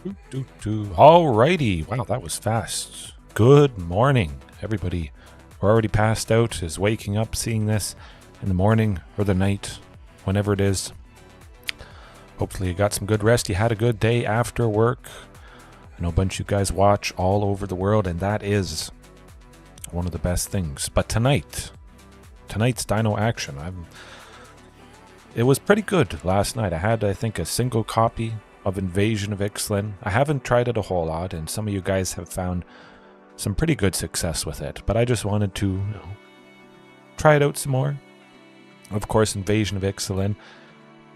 Alrighty, wow, that was fast. Good morning, everybody. We're already passed out, is waking up, seeing this in the morning or the night, whenever it is. Hopefully you got some good rest. You had a good day after work. I know a bunch of you guys watch all over the world, and that is one of the best things. But tonight's Dino action, it was pretty good last night. I had, I think, a single copy of Invasion of Ixalan. I haven't tried it a whole lot, and some of you guys have found some pretty good success with it, but I just wanted to try it out some more. Of course, Invasion of Ixalan,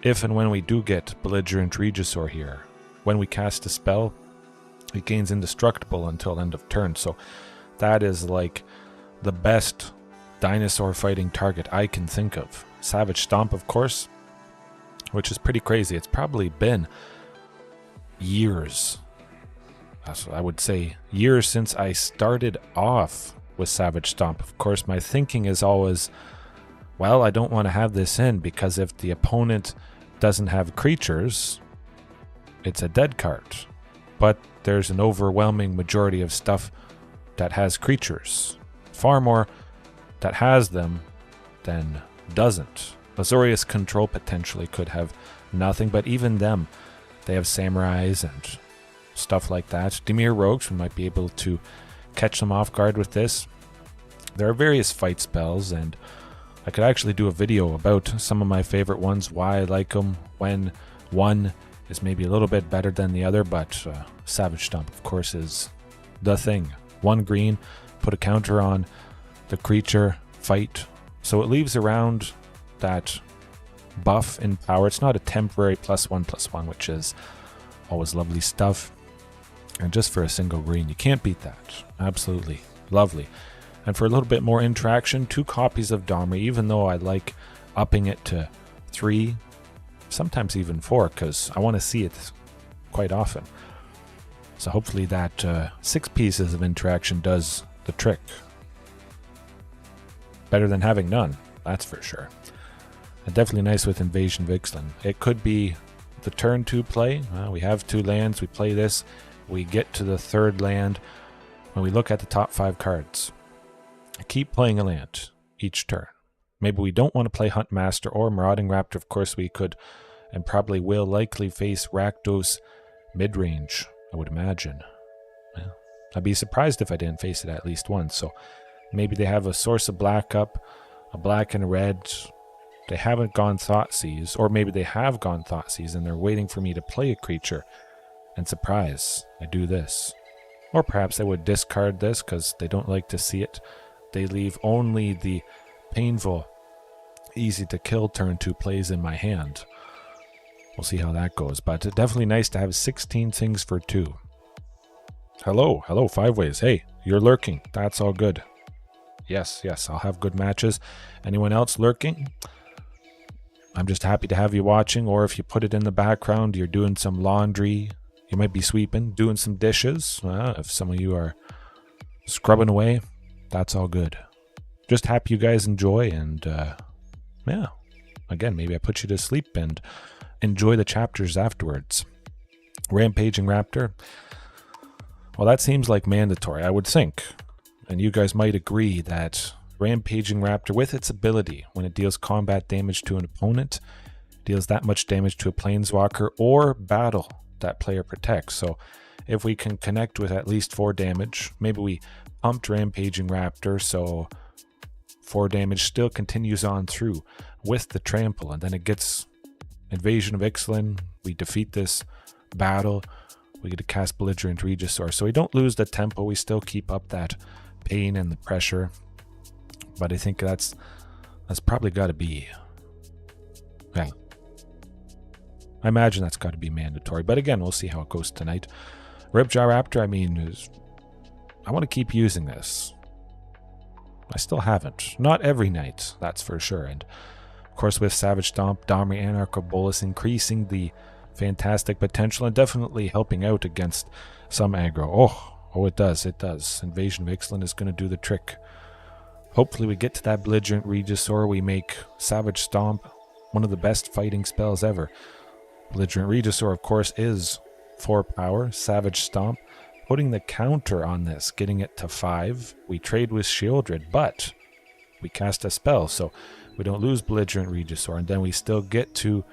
if and when we do get Belligerent Regisaur here, when we cast a spell, it gains indestructible until end of turn, so that is like the best dinosaur fighting target I can think of. Savage Stomp, of course, which is pretty crazy. It's probably been years, I would say years, since I started off with Savage Stomp. Of course, my thinking is always, well, I don't want to have this in because if the opponent doesn't have creatures, it's a dead card. But there's an overwhelming majority of stuff that has creatures. Far more that has them than doesn't. Azorius Control potentially could have nothing, but even them, they have samurais and stuff like that. Dimir Rogues, we might be able to catch them off guard with this. There are various fight spells, and I could actually do a video about some of my favorite ones, why I like them, when one is maybe a little bit better than the other, but Savage Stomp, of course, is the thing. 1 green, put a counter on the creature, fight. So it leaves around that buff in power. It's not a temporary +1/+1, which is always lovely stuff. And just for a single green, you can't beat that. Absolutely lovely. And for a little bit more interaction, 2 copies of Domri, even though I like upping it to 3, sometimes even 4, because I want to see it quite often. So hopefully that 6 pieces of interaction does the trick. Better than having none, that's for sure. And definitely nice with Invasion of Ixalan. It could be the turn 2 play. We have 2 lands, we play this, we get to the 3rd land. When we look at the top 5 cards, keep playing a land each turn. Maybe we don't want to play Huntmaster or Marauding Raptor. Of course we could and probably will likely face Rakdos Midrange, I would imagine. Well, I'd be surprised if I didn't face it at least once. So maybe they have a source of black up, a black and a red. They haven't gone Thoughtseize, or maybe they have gone Thoughtseize and they're waiting for me to play a creature. And surprise, I do this. Or perhaps they would discard this because they don't like to see it. They leave only the painful, easy to kill turn 2 plays in my hand. We'll see how that goes, but definitely nice to have 16 things for 2. Hello, 5 ways. Hey, you're lurking. That's all good. Yes, I'll have good matches. Anyone else lurking? I'm just happy to have you watching, or if you put it in the background, you're doing some laundry, you might be sweeping, doing some dishes. If some of you are scrubbing away, that's all good. Just happy you guys enjoy, and yeah, again, maybe I put you to sleep and enjoy the chapters afterwards. Rampaging Raptor. Well, that seems like mandatory, I would think. And you guys might agree that Rampaging Raptor, with its ability, when it deals combat damage to an opponent, deals that much damage to a planeswalker or battle that player protects. So if we can connect with at least 4 damage, maybe we pumped Rampaging Raptor, so 4 damage still continues on through with the trample, and then it gets Invasion of Ixalan, we defeat this battle, we get to cast Belligerent Regisaur. So we don't lose the tempo, we still keep up that pain and the pressure. But I think that's probably got to be, yeah, I imagine that's got to be mandatory. But again, we'll see how it goes tonight. Ripjaw Raptor, I mean, I want to keep using this. I still haven't. Not every night, that's for sure. And of course with Savage Stomp, Domri, Anarcho-Bolas increasing the fantastic potential and definitely helping out against some aggro. Oh, it does. Invasion of Ixalan is going to do the trick. Hopefully we get to that Belligerent Regisaur. We make Savage Stomp one of the best fighting spells ever. Belligerent Regisaur, of course, is 4 power, Savage Stomp, putting the counter on this, getting it to 5. We trade with Shieldred, but we cast a spell, so we don't lose Belligerent Regisaur, and then we still get to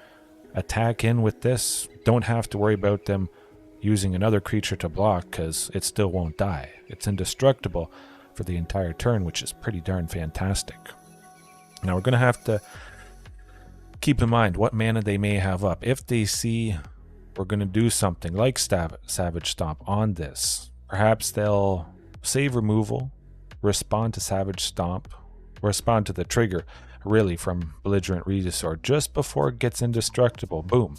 attack in with this. Don't have to worry about them using another creature to block, because it still won't die. It's indestructible for the entire turn, which is pretty darn fantastic. Now we're going to have to keep in mind what mana they may have up. If they see we're going to do something like Savage Stomp on this, perhaps they'll save removal, respond to Savage Stomp, respond to the trigger, really, from Belligerent Regisaur just before it gets indestructible. Boom.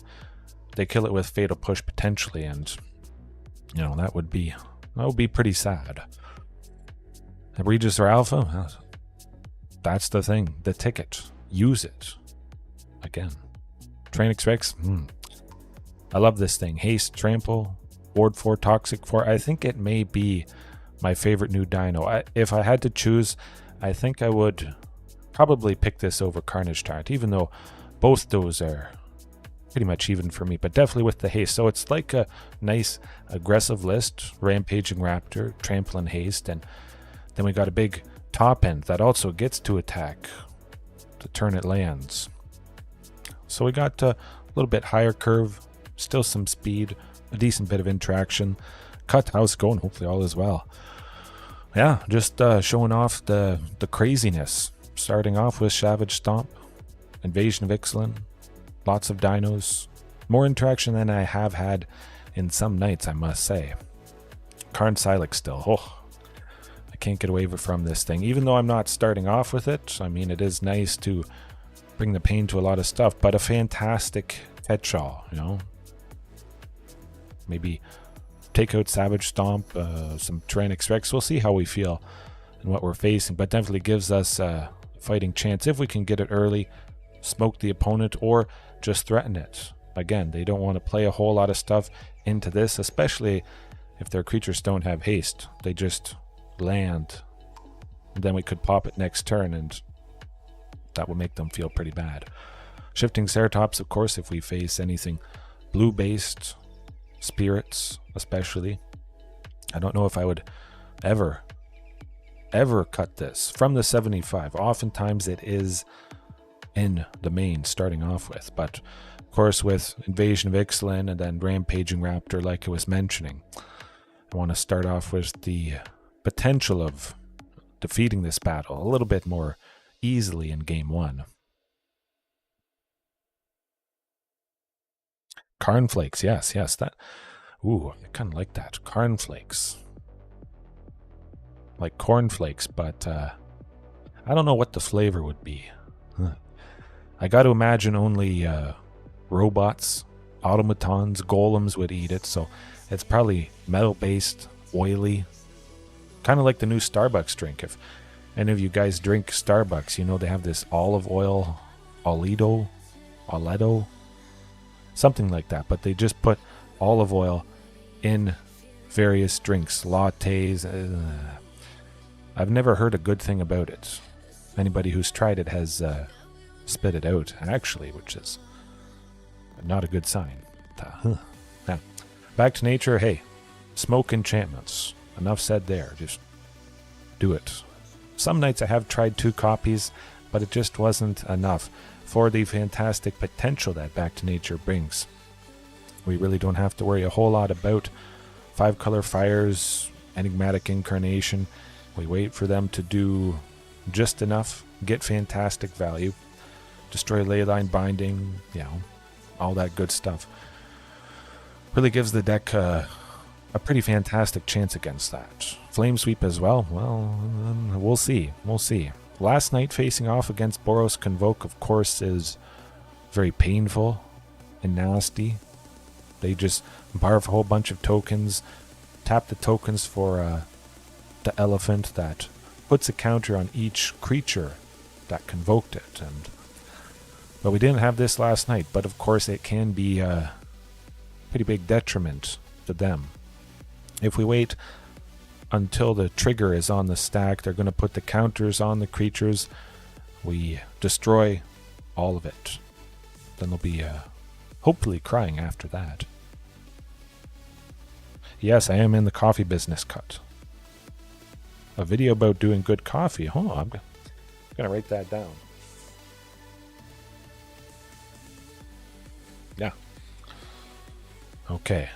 They kill it with Fatal Push potentially, and you know, that would be pretty sad. The Regisaur Alpha, well, that's the thing, the ticket. Use it. Again. Tranix Rex, I love this thing. Haste, Trample, Ward 4, Toxic 4. I think it may be my favorite new dino. If I had to choose, I think I would probably pick this over Carnage Tyrant, even though both those are pretty much even for me, but definitely with the haste. So it's like a nice aggressive list: Rampaging Raptor, Trample and Haste, and then we got a big top end that also gets to attack the turn it lands. So we got a little bit higher curve, still some speed, a decent bit of interaction. Cut, how's it going? Hopefully all is well. Yeah, just showing off the craziness. Starting off with Savage Stomp, Invasion of Ixalan, lots of dinos, more interaction than I have had in some nights, I must say. Karn Silex still, I can't get away from this thing, even though I'm not starting off with it. I mean, it is nice to bring the pain to a lot of stuff, but a fantastic catch-all, you know. Maybe take out Savage Stomp, some Tyrannosaurus Rex. We'll see how we feel and what we're facing, but definitely gives us a fighting chance if we can get it early, smoke the opponent, or just threaten it. Again, they don't want to play a whole lot of stuff into this, especially if their creatures don't have haste. They just land, and then we could pop it next turn, and that would make them feel pretty bad. Shifting Ceratops, of course, if we face anything blue-based, spirits especially. I don't know if I would ever cut this from the 75. Oftentimes it is in the main starting off with, but of course with Invasion of Ixalan and then Rampaging Raptor, like I was mentioning, I want to start off with the potential of defeating this battle a little bit more easily in game 1. Cornflakes, yes, that. Ooh, I kind of like that. Cornflakes. Like cornflakes, but I don't know what the flavor would be. I got to imagine only robots, automatons, golems would eat it, so it's probably metal-based, oily. Kind of like the new Starbucks drink. If any of you guys drink Starbucks, you know they have this olive oil, Oledo, something like that, but they just put olive oil in various drinks, lattes. I've never heard a good thing about it. Anybody who's tried it has spit it out, actually, which is not a good sign. Now, back to nature. Hey, smoke enchantments. Enough said there. Just do it. Some nights I have tried 2 copies, but it just wasn't enough for the fantastic potential that Back to Nature brings. We really don't have to worry a whole lot about 5-color fires, enigmatic incarnation. We wait for them to do just enough, get fantastic value, destroy leyline binding, you know, all that good stuff. Really gives the deck a pretty fantastic chance against that. Flame Sweep as well, well, we'll see. Last night facing off against Boros Convoke, of course, is very painful and nasty. They just barf a whole bunch of tokens, tap the tokens for the elephant that puts a counter on each creature that convoked it. But we didn't have this last night, but of course it can be a pretty big detriment to them. If we wait until the trigger is on the stack, they're going to put the counters on the creatures. We destroy all of it. Then they'll be hopefully crying after that. Yes, I am in the coffee business cut. A video about doing good coffee. Oh, I'm going to write that down. Yeah. Okay.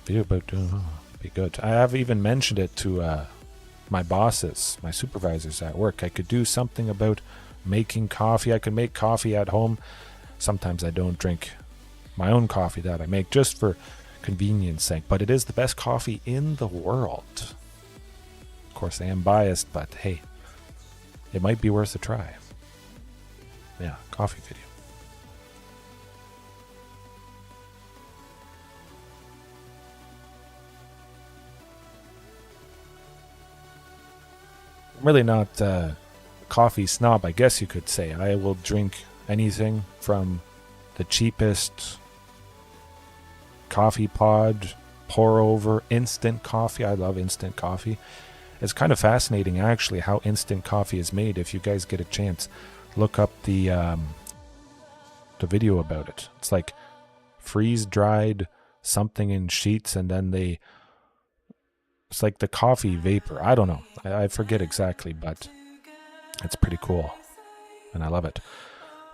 Video about doing... be good. I have even mentioned it to my bosses, my supervisors at work. I could do something about making coffee. I could make coffee at home. Sometimes I don't drink my own coffee that I make just for convenience sake, but it is the best coffee in the world. Of course, I am biased, but hey, it might be worth a try. Yeah, coffee video. I'm really not a coffee snob, I guess you could say. I will drink anything from the cheapest coffee pod, pour over, instant coffee. I love instant coffee. It's kind of fascinating, actually, how instant coffee is made. If you guys get a chance, look up the video about it. It's like freeze-dried something in sheets, and then it's like the coffee vapor. I don't know. I forget exactly, but it's pretty cool, and I love it.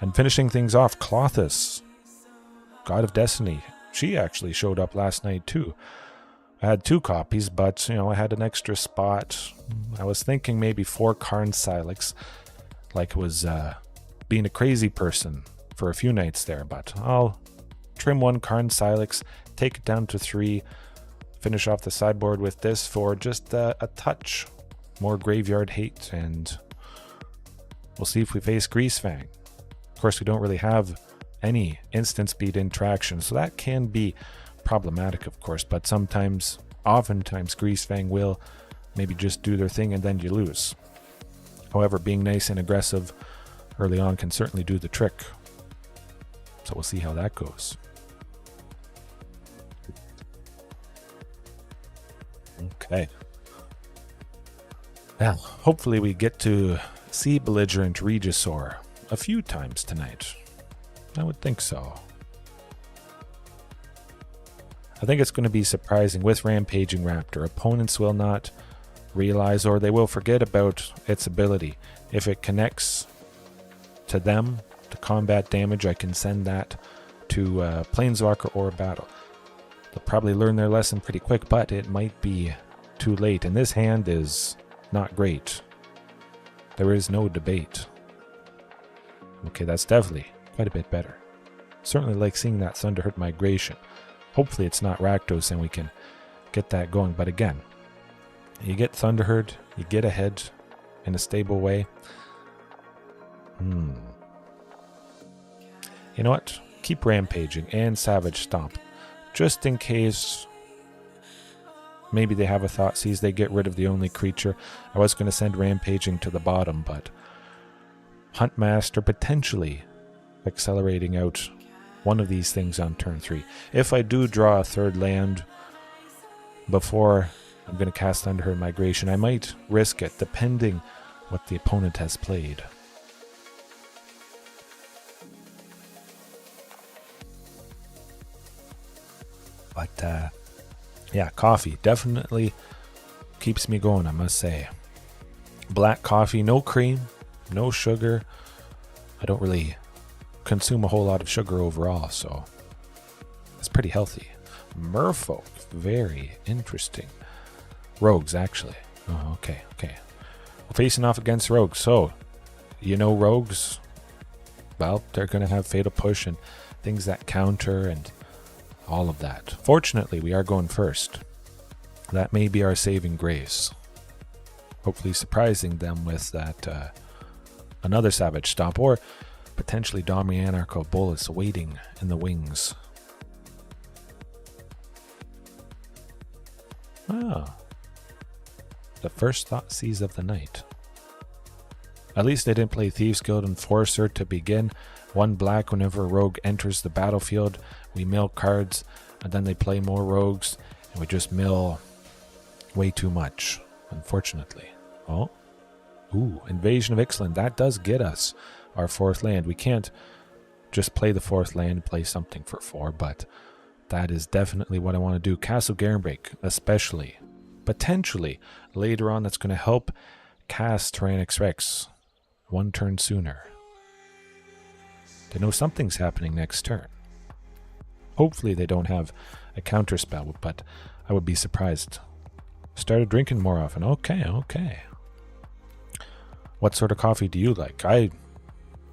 And finishing things off, Clothis, God of Destiny. She actually showed up last night, too. I had 2 copies, but, I had an extra spot. I was thinking maybe 4 Karn Silex, like it was being a crazy person for a few nights there, but I'll trim 1 Karn Silex, take it down to 3, finish off the sideboard with this for just a touch more graveyard hate, and we'll see if we face Greasefang. Of course, we don't really have any instant speed interaction, so that can be problematic, of course, but oftentimes Greasefang will maybe just do their thing and then you lose. However, being nice and aggressive early on can certainly do the trick, so we'll see how that goes. Okay. Well, hopefully we get to see Belligerent Regisaur a few times tonight. I would think so. I think it's going to be surprising with Rampaging Raptor. Opponents will not realize, or they will forget about its ability. If it connects to them, to combat damage, I can send that to Planeswalker or battle. They'll probably learn their lesson pretty quick, but it might be too late. And this hand is not great. There is no debate. Okay, that's definitely quite a bit better. Certainly like seeing that Thunderherd migration. Hopefully it's not Rakdos and we can get that going. But again, you get Thunderherd, you get ahead in a stable way. You know what? Keep Rampaging and Savage Stomp. Just in case maybe they have a Thought Seize, they get rid of the only creature. I was going to send Rampaging to the bottom, but Huntmaster potentially accelerating out one of these things on turn 3. If I do draw a 3rd land before I'm going to cast Thunderherd Migration, I might risk it depending what the opponent has played. But yeah, coffee definitely keeps me going, I must say. Black coffee, no cream, no sugar. I don't really consume a whole lot of sugar overall, so it's pretty healthy. Merfolk, very interesting. Rogues, actually. Oh, okay. We're facing off against Rogues, so Rogues, well, they're going to have Fatal Push and things that counter and all of that. Fortunately, we are going first. That may be our saving grace. Hopefully surprising them with that another Savage Stomp, or potentially Domri Anarcho Bolus waiting in the wings. The first Thought Seize of the night. At least they didn't play Thieves Guild Enforcer to begin. 1 black whenever a rogue enters the battlefield. We mill cards, and then they play more rogues, and we just mill way too much, unfortunately. Oh. Ooh, Invasion of Ixalan. That does get us our 4th land. We can't just play the 4th land and play something for 4, but That is definitely what I want to do. Castle Garenbreak, especially. Potentially, later on, that's going to help cast Tyrannix Rex one turn sooner. They know something's happening next turn. Hopefully they don't have a counterspell, but I would be surprised. Started drinking more often. Okay. What sort of coffee do you like? I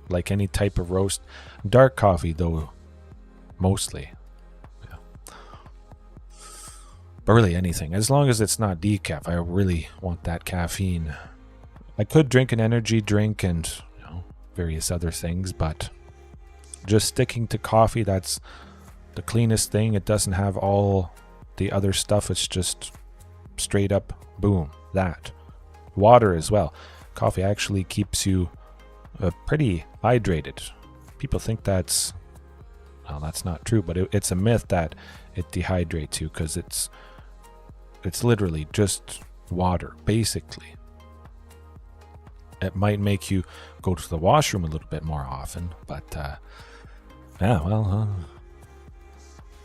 like any type of roast. Dark coffee, though, mostly. Yeah. But really anything. As long as it's not decaf, I really want that caffeine. I could drink an energy drink and various other things, but just sticking to coffee, that's the cleanest thing. It doesn't have all the other stuff. It's just straight up, boom, that. Water as well. Coffee actually keeps you pretty hydrated. People think that's not true, but it's a myth that it dehydrates you, because it's literally just water, basically. It might make you go to the washroom a little bit more often, but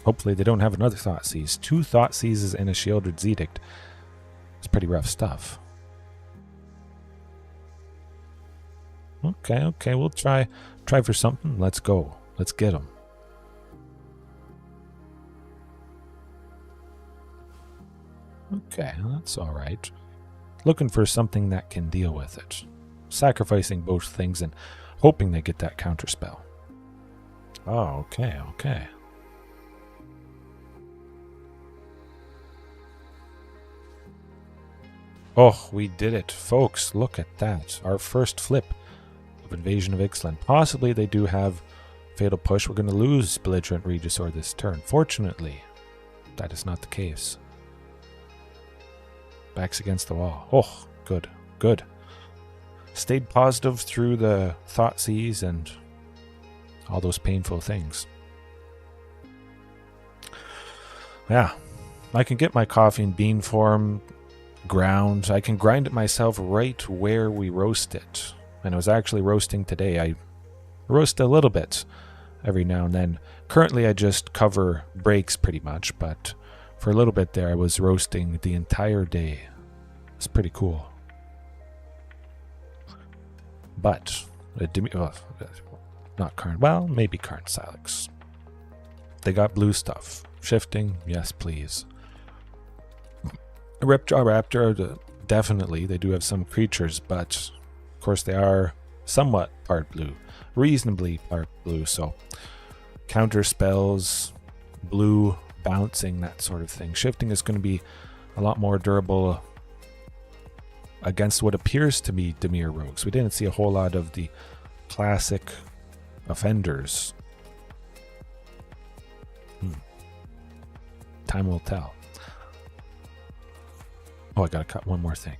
hopefully they don't have another Thoughtseize. 2 Thoughtseizes and a Shieldred's Edict. It's pretty rough stuff. Okay, we'll try for something. Let's go. Let's get them. Okay, that's alright. Looking for something that can deal with it. Sacrificing both things and hoping they get that counterspell. Oh, okay. Oh, we did it, folks. Look at that. Our first flip of Invasion of Ixalan. Possibly they do have Fatal Push. We're going to lose Belligerent Regisaur this turn. Fortunately, that is not the case. Backs against the wall. Oh, good. Stayed positive through the Thoughtseize and all those painful things. Yeah, I can get my coffee in bean form, ground. I can grind it myself right where we roast it. And I was actually roasting today. I roast a little bit every now and then. Currently I just cover breaks pretty much, but for a little bit there I was roasting the entire day. It's pretty cool. But not current. Well, maybe current Silex. They got blue stuff. Shifting, yes please. Ripjaw Raptor, definitely. They do have some creatures, but of course they are somewhat part blue. Reasonably part blue, so counter spells, blue, bouncing, that sort of thing. Shifting is going to be a lot more durable against what appears to be Dimir Rogues. We didn't see a whole lot of the classic offenders. Time will tell. Oh, I gotta cut one more thing.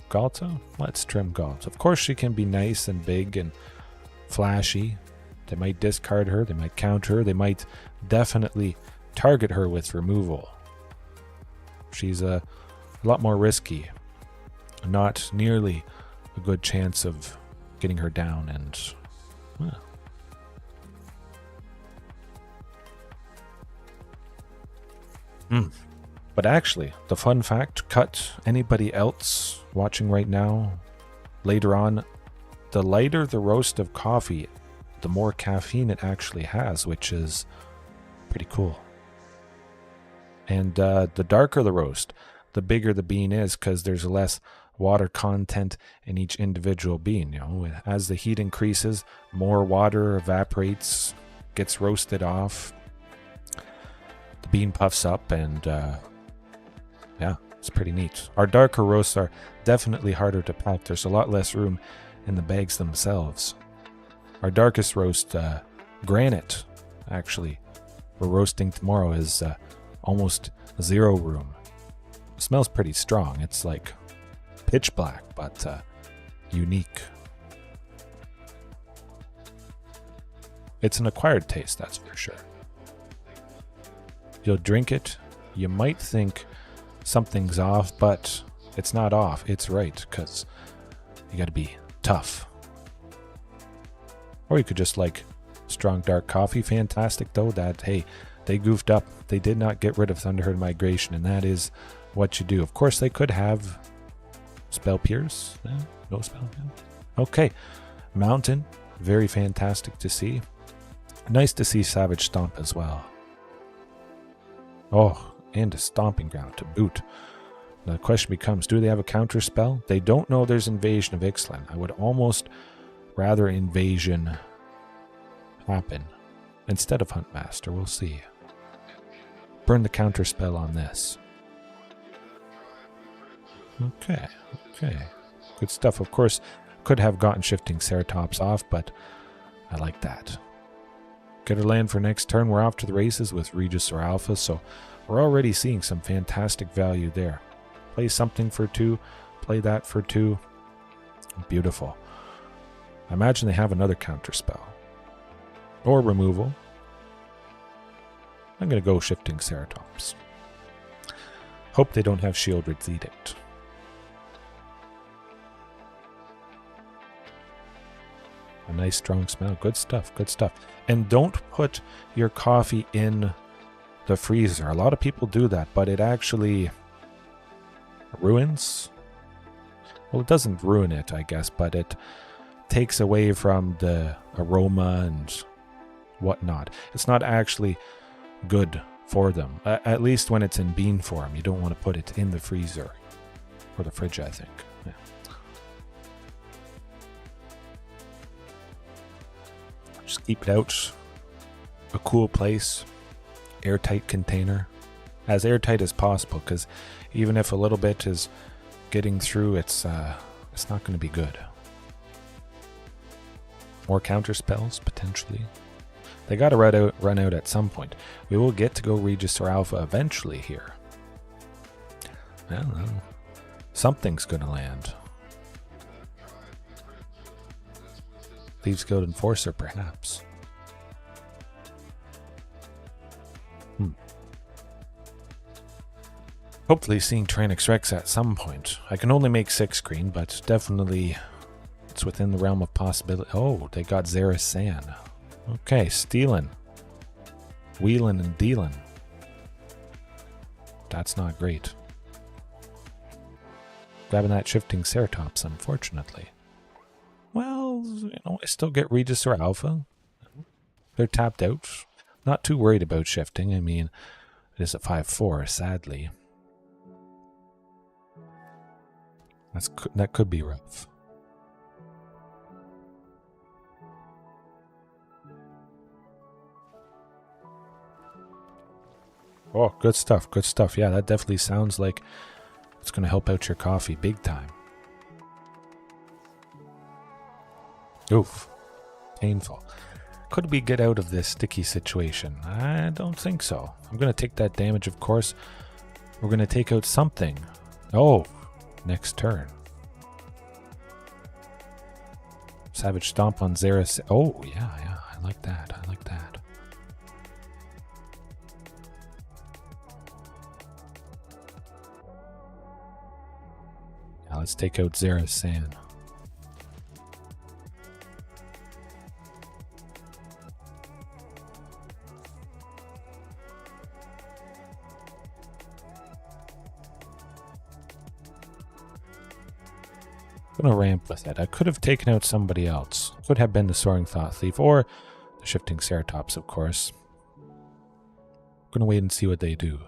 Galta? Let's trim Galta. Of course she can be nice and big and flashy. They might discard her, they might counter her, they might definitely target her with removal. She's a lot more risky. Not nearly a good chance of getting her down, and But actually, the fun fact, cut anybody else watching right now, later on, the lighter the roast of coffee, the more caffeine it actually has, which is pretty cool. And the darker the roast, the bigger the bean is, because there's less water content in each individual bean. You know, as the heat increases, more water evaporates, gets roasted off. The bean puffs up, and yeah, it's pretty neat. Our darker roasts are definitely harder to pack. There's a lot less room in the bags themselves. Our darkest roast, Granite, actually, we're roasting tomorrow, is almost 0 room. It smells pretty strong. It's like pitch black, but unique. It's an acquired taste, that's for sure. You'll drink it, you might think something's off, but it's not off. It's right, because you got to be tough. Or you could just like Strong Dark Coffee, fantastic though that, hey, they goofed up. They did not get rid of Thunderherd Migration, and that is what you do. Of course, they could have Spell Pierce. No Spell. Okay. Mountain, very fantastic to see. Nice to see Savage Stomp as well. Oh, and a Stomping Ground to boot. Now the question becomes, do they have a counter spell? They don't know there's Invasion of Ixalan. I would almost rather Invasion happen instead of Huntmaster. We'll see. Burn the counter spell on this. Okay. Good stuff. Of course, could have gotten Shifting Ceratops off, but I like that. Get our land for next turn. We're off to the races with Regis or Alpha, so we're already seeing some fantastic value there. Play something for 2, play that for 2. Beautiful. I imagine they have another counter spell. Or removal. I'm going to go Shifting Ceratops. Hope they don't have Shieldred's Edict. A nice strong smell. Good stuff. And don't put your coffee in the freezer. A lot of people do that, but it actually ruins. Well, it doesn't ruin it, I guess, but it takes away from the aroma and whatnot. It's not actually good for them. At least when it's in bean form. You don't want to put it in the freezer or the fridge, I think. Yeah. Just keep it out. A cool place. Airtight container. As airtight as possible, because even if a little bit is getting through, it's not going to be good. More counter spells, potentially. They got to run out at some point. We will get to go Regis or Alpha eventually here. I don't know. Something's going to land. Thieves Guild Enforcer, perhaps. Hopefully seeing Tyrannix Rex at some point. I can only make 6 green, but definitely it's within the realm of possibility. Oh, they got Xeris San. Okay, stealing. Wheeling and dealing. That's not great. Grabbing that Shifting Ceratops, unfortunately. Well, I still get Regis or Alpha. They're tapped out. Not too worried about shifting. I mean, it is a 5/4, sadly. That could be rough. Oh, good stuff. Yeah, that definitely sounds like it's going to help out your coffee big time. Oof. Painful. Could we get out of this sticky situation? I don't think so. I'm going to take that damage, of course. We're going to take out something. Oh, next turn. Savage Stomp on Xeris. Oh, yeah, I like that. Now let's take out Xeris San. I'm gonna ramp with it. I could have taken out somebody else. Could have been the Soaring Thought Thief or the Shifting Ceratops, of course. I'm gonna wait and see what they do.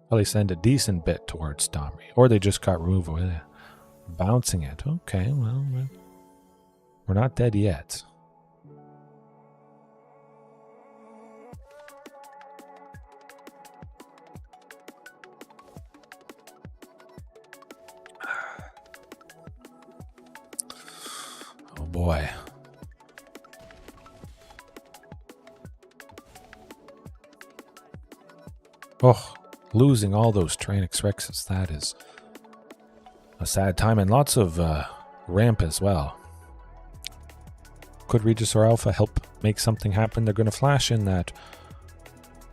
Probably send a decent bit towards Domri, or they just got removal with it. Bouncing it. Okay, well, we're not dead yet. Oh boy. Oh, losing all those Tyrannix Rexes, that is a sad time, and lots of ramp as well. Could Regis or Alpha help make something happen? They're going to flash in that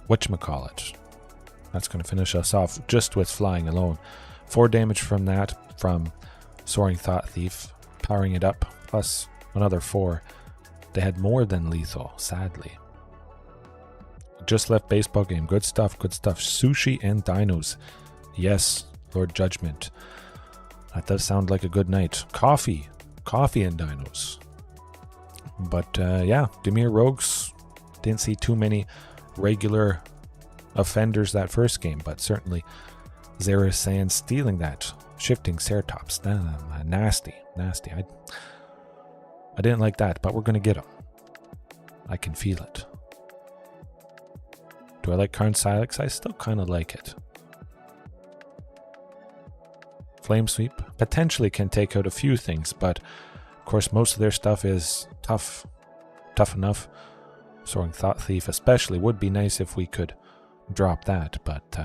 whatchamacallit. That's going to finish us off just with flying alone. 4 damage from that, from Soaring Thought Thief, powering it up, plus another 4. They had more than lethal, sadly. Just left baseball game. Good stuff, good stuff. Sushi and dinos. Yes, Lord Judgment. That does sound like a good night. Coffee and dinos. But yeah, Dimir Rogues, didn't see too many regular offenders that first game, but certainly Zera Sand stealing that. Shifting Ceratops. Nasty. I didn't like that, but we're going to get him. I can feel it. Do I like Karn Silex? I still kind of like it. Flame Sweep potentially can take out a few things, but of course most of their stuff is tough enough. Soaring Thought Thief especially would be nice if we could drop that, but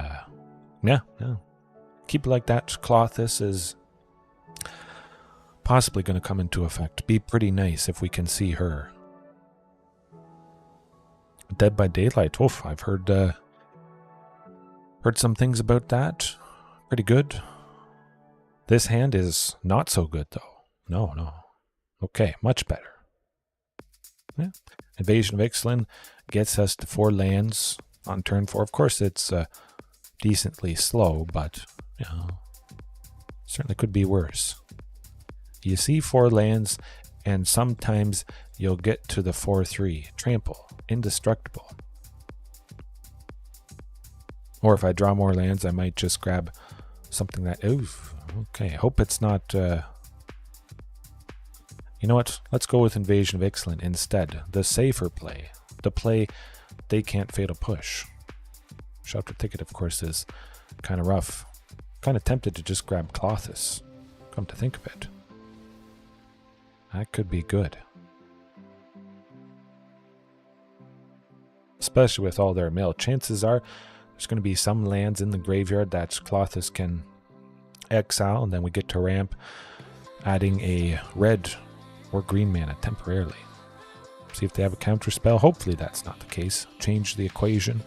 yeah. Keep it like that. Clothis is possibly going to come into effect. Be pretty nice if we can see her. Dead by Daylight. Oof, I've heard some things about that. Pretty good. This hand is not so good, though. No. Okay, much better. Yeah. Invasion of Ixalan gets us to 4 lands on turn 4. Of course, it's decently slow, but you know, certainly could be worse. You see 4 lands, and sometimes you'll get to the 4/3. Trample. Indestructible. Or if I draw more lands, I might just grab something that... Oof. Okay, hope it's not... You know what? Let's go with Invasion of Ixalan instead. The safer play. The play they can't fatal push. Shelter Ticket, of course, is kind of rough. Kind of tempted to just grab Clothis. Come to think of it. That could be good. Especially with all their mill. Chances are there's going to be some lands in the graveyard that Clothis can exile, and then we get to ramp, adding a red or green mana temporarily. See if they have a counter spell. Hopefully that's not the case. Change the equation,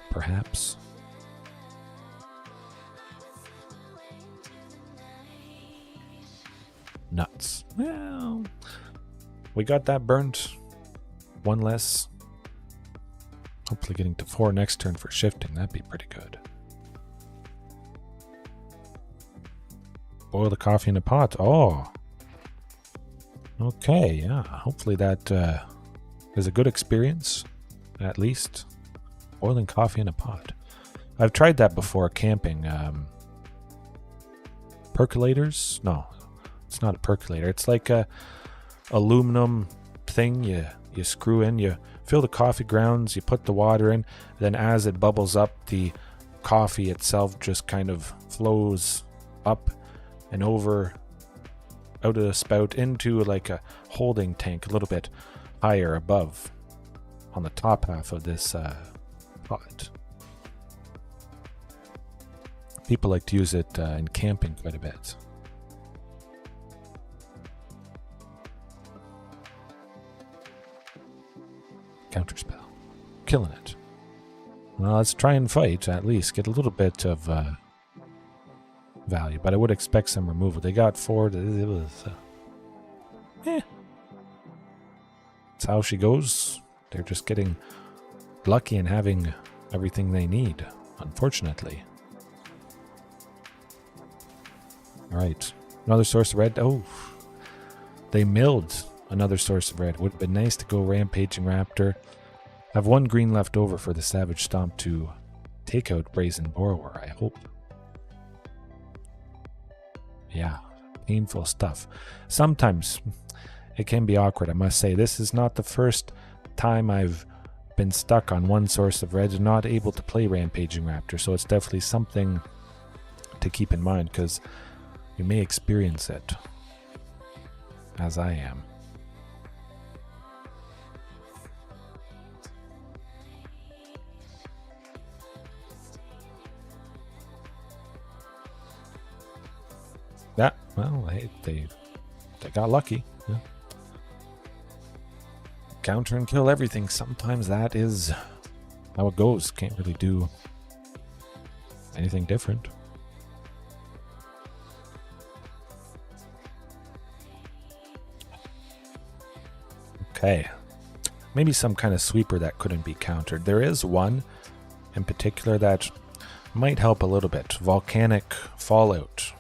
perhaps. Nuts. Well, we got that burnt. 1 less. Hopefully getting to 4 next turn for shifting. That'd be pretty good. Boil the coffee in a pot. Oh. Okay, yeah. Hopefully that is a good experience, at least. Boiling coffee in a pot. I've tried that before camping. Percolators? No, it's not a percolator. It's like a aluminum thing you screw in. You fill the coffee grounds, you put the water in, then as it bubbles up, the coffee itself just kind of flows up and over out of the spout into like a holding tank a little bit higher above on the top half of this pot. People like to use it in camping quite a bit. Counterspell. Killing it. Well, let's try and fight, at least. Get a little bit of value, but I would expect some removal. They got 4. It was... That's how she goes. They're just getting lucky and having everything they need, unfortunately. Alright. Another source of red. Oh. They milled another source of red. Would have been nice to go Rampaging Raptor. Have 1 green left over for the Savage Stomp to take out Brazen Borrower, I hope. Yeah, painful stuff. Sometimes it can be awkward, I must say. This is not the first time I've been stuck on 1 source of red and not able to play Rampaging Raptor, so it's definitely something to keep in mind, because you may experience it, as I am. Yeah, well, they got lucky. Yeah. Counter and kill everything. Sometimes that is how it goes. Can't really do anything different. Okay. Maybe some kind of sweeper that couldn't be countered. There is one in particular that might help a little bit. Volcanic Fallout.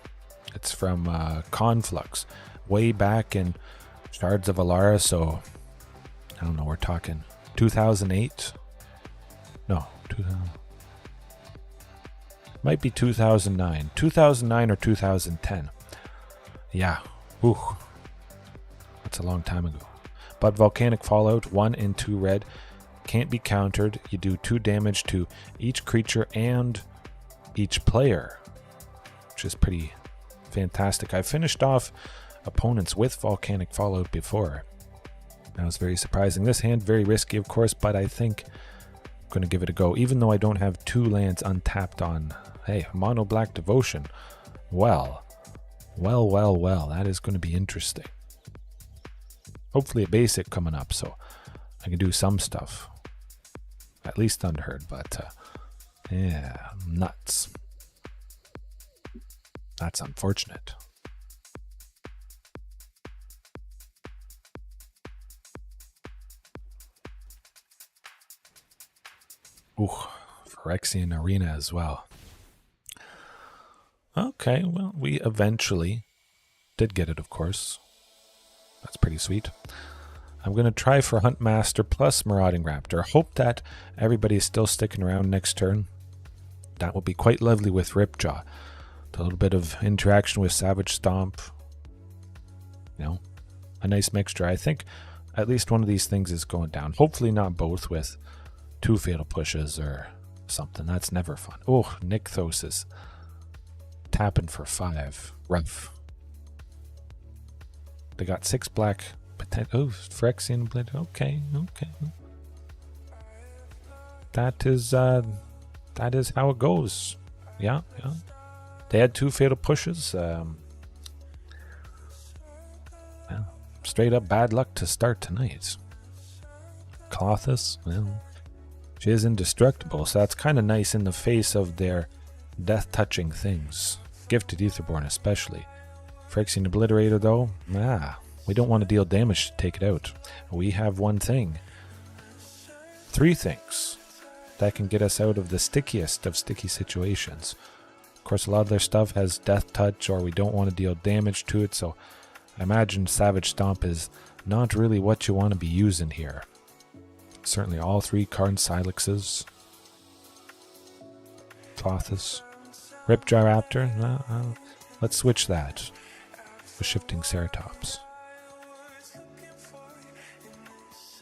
It's from Conflux. Way back in Shards of Alara, so I don't know, we're talking 2008? No, 2000. Might be 2009. 2009 or 2010. Yeah. Ooh. That's a long time ago. But Volcanic Fallout, 1 and 2 red, can't be countered. You do 2 damage to each creature and each player, which is pretty fantastic. I finished off opponents with Volcanic Fallout before. That was very surprising. This hand, very risky, of course, but I think I'm going to give it a go, even though I don't have 2 lands untapped on. Hey, Mono Black Devotion. Well, that is going to be interesting. Hopefully a basic coming up, so I can do some stuff. At least Thunderherd, but yeah, nuts. That's unfortunate. Ooh, Phyrexian Arena as well. Okay, well, we eventually did get it, of course. That's pretty sweet. I'm going to try for Huntmaster plus Marauding Raptor. Hope that everybody is still sticking around next turn. That will be quite lovely with Ripjaw. A little bit of interaction with Savage Stomp. You know, a nice mixture. I think at least one of these things is going down. Hopefully not both with 2 Fatal Pushes or something. That's never fun. Oh, Nykthos is tapping for 5. Rough. They got 6 black. Oh, Phyrexian Blade. Okay. That is how it goes. Yeah. They had 2 Fatal Pushes. Straight up bad luck to start tonight. Clothis, well, she is indestructible, so that's kind of nice in the face of their death-touching things. Gifted Aetherborn especially. Phyrexian Obliterator though, we don't want to deal damage to take it out. We have 1 thing. 3 things that can get us out of the stickiest of sticky situations. Of course, a lot of their stuff has Deathtouch, or we don't want to deal damage to it, so I imagine Savage Stomp is not really what you want to be using here. Certainly all 3 Karn Silexes. Clothis. Ripjaw Raptor. Let's switch that with Shifting Ceratops.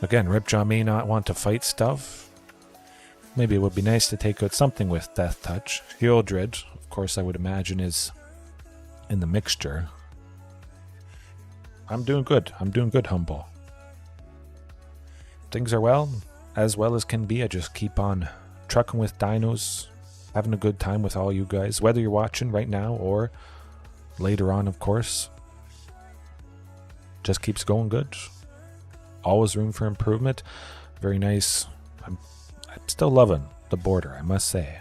Again, Ripjaw may not want to fight stuff. Maybe it would be nice to take out something with Deathtouch. Hildred, of course, I would imagine is in the mixture. I'm doing good, Humble. Things are as well as can be. I just keep on trucking with dinos, having a good time with all you guys, whether you're watching right now or later on, of course. Just keeps going good. Always room for improvement. Very nice. I'm still loving the border, I must say.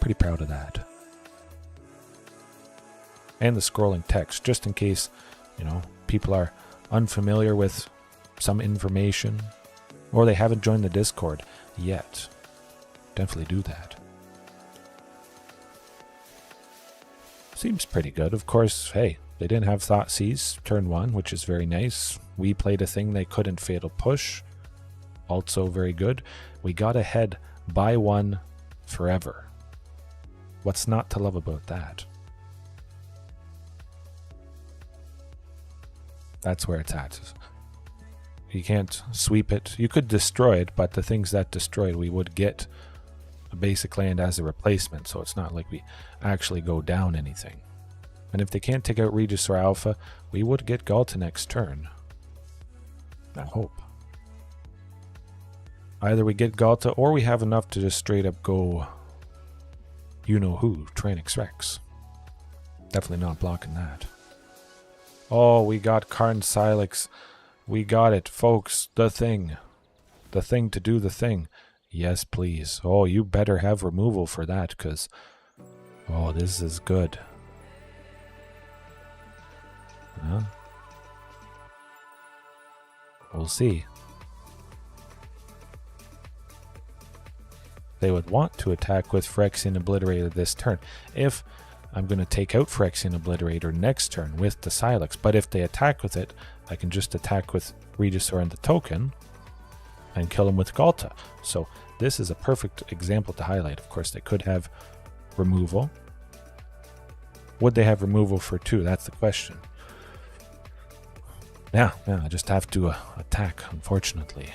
Pretty proud of that. And the scrolling text, just in case, people are unfamiliar with some information, or they haven't joined the Discord yet. Definitely do that. Seems pretty good. Of course, hey, they didn't have Thoughtseize turn 1, which is very nice. We played a thing they couldn't Fatal Push. Also very good. We got ahead by 1 forever. What's not to love about that? That's where it's at. You can't sweep it. You could destroy it, but the things that destroyed, we would get a basic land as a replacement, so it's not like we actually go down anything. And if they can't take out Regis or Alpha, we would get Galta next turn. I hope. Either we get Galta, or we have enough to just straight up go you-know-who, Tranix Rex. Definitely not blocking that. Oh, we got Karn Silex. We got it, folks. The thing. The thing to do the thing. Yes, please. Oh, you better have removal for that, because... oh, this is good. Huh? We'll see. They would want to attack with Phyrexian Obliterator this turn. If I'm going to take out Phyrexian Obliterator next turn with the Silex, but if they attack with it, I can just attack with Regisaur and the token and kill him with Ghalta. So this is a perfect example to highlight. Of course, they could have removal. Would they have removal for 2? That's the question. Yeah, I just have to attack, unfortunately.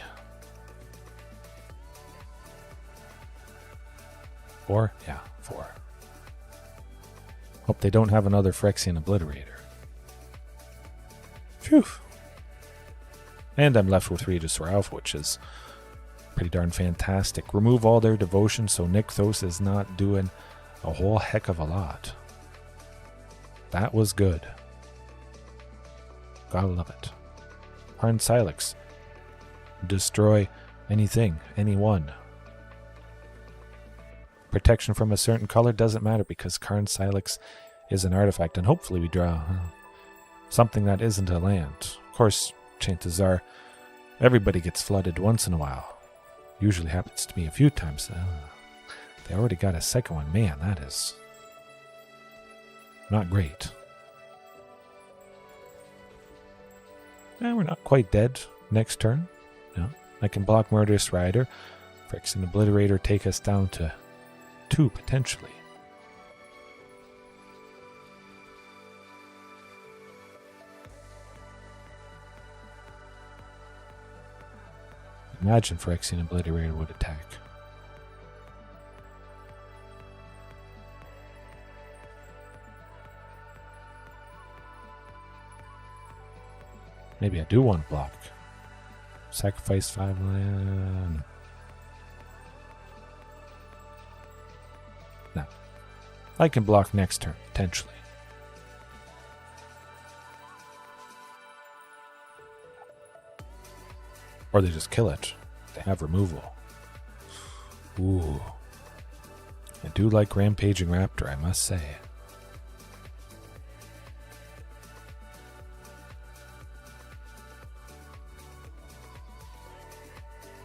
4? Yeah, 4. Hope they don't have another Phyrexian Obliterator. Phew. And I'm left with Regisaur Alpha, which is pretty darn fantastic. Remove all their devotion, so Nykthos is not doing a whole heck of a lot. That was good. Gotta love it. Karn Silex. Destroy anything, anyone. Protection from a certain color doesn't matter because Karn Silex is an artifact, and hopefully we draw something that isn't a land. Of course, chances are everybody gets flooded once in a while. Usually happens to me a few times. They already got a second one. Man, that is not great. We're not quite dead next turn. No, I can block Murderous Rider. Phyrexian Obliterator take us down to 2 potentially. Imagine Phyrexian Obliterator would attack. Maybe I do want to block. Sacrifice 5 land. No. I can block next turn, potentially. Or they just kill it. They have removal. Ooh. I do like Rampaging Raptor, I must say.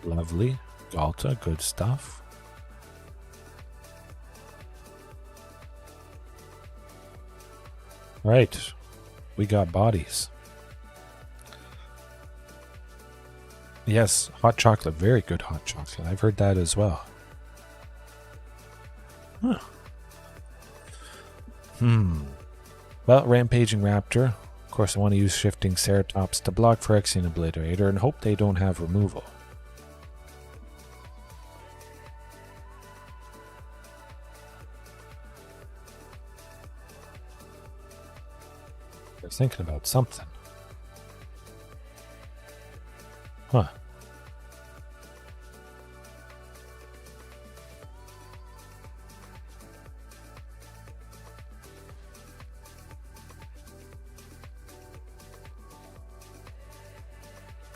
Lovely. Ghalta, good stuff. Right. We got bodies. Yes, hot chocolate. Very good hot chocolate. I've heard that as well. Huh. Well, Rampaging Raptor. Of course, I want to use Shifting Ceratops to block Phyrexian Obliterator and hope they don't have removal. They're thinking about something. Huh.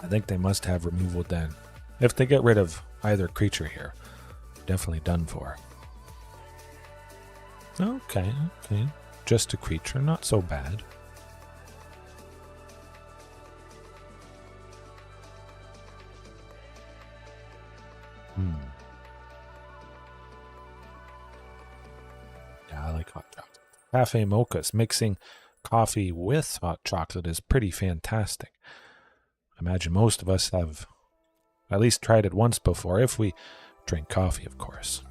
I think they must have removal then. If they get rid of either creature here, definitely done for. Okay. Just a creature, not so bad. Yeah, I like hot chocolate. Cafe mochas. Mixing coffee with hot chocolate is pretty fantastic. I imagine most of us have at least tried it once before, if we drink coffee, of course.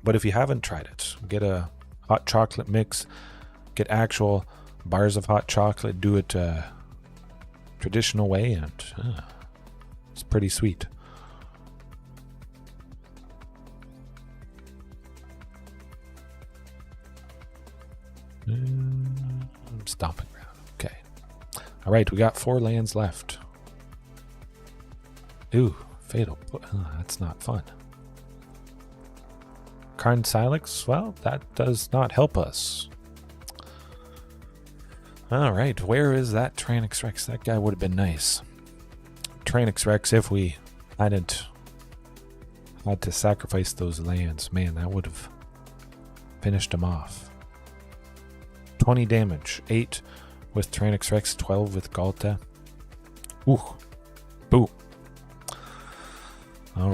But if you haven't tried it, get a hot chocolate mix, get actual bars of hot chocolate, do it traditional way, and it's pretty sweet. Stomping ground. Okay. All right, we got 4 lands left. Ooh, fatal. That's not fun. Karn Silex, well, that does not help us. All right, where is that Tyrannix Rex? That guy would have been nice. Tyrannix Rex, if we hadn't had to sacrifice those lands, man, that would have finished him off. 20 damage, 8 with Tyrannix Rex, 12 with Ghalta. Ooh,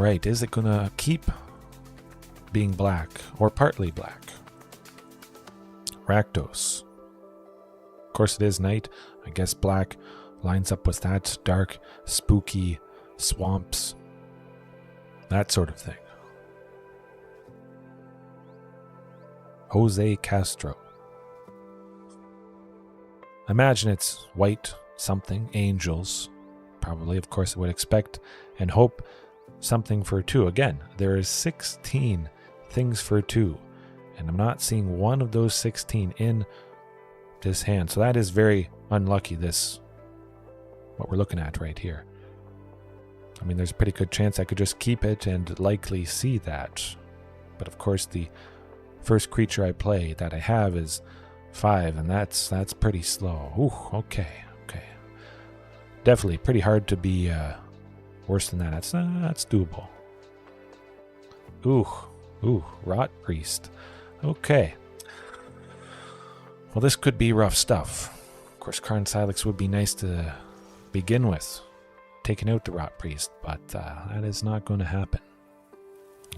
Alright, is it gonna keep being black or partly black? Rakdos. Of course it is night. I guess black lines up with that dark, spooky swamps. That sort of thing. Jose Castro. Imagine it's white something, angels. Probably, of course, I would expect and hope something for 2. Again, there is 16 things for 2. And I'm not seeing one of those 16 in this hand. So that is very unlucky, what we're looking at right here. I mean, there's a pretty good chance I could just keep it and likely see that. But of course, the first creature I play that I have is 5, and that's pretty slow. Ooh, okay. Definitely pretty hard to be worse than that. That's doable. Ooh, Rot Priest. Okay. Well, this could be rough stuff. Of course, Karn Silex would be nice to begin with, taking out the Rot Priest, but that is not going to happen.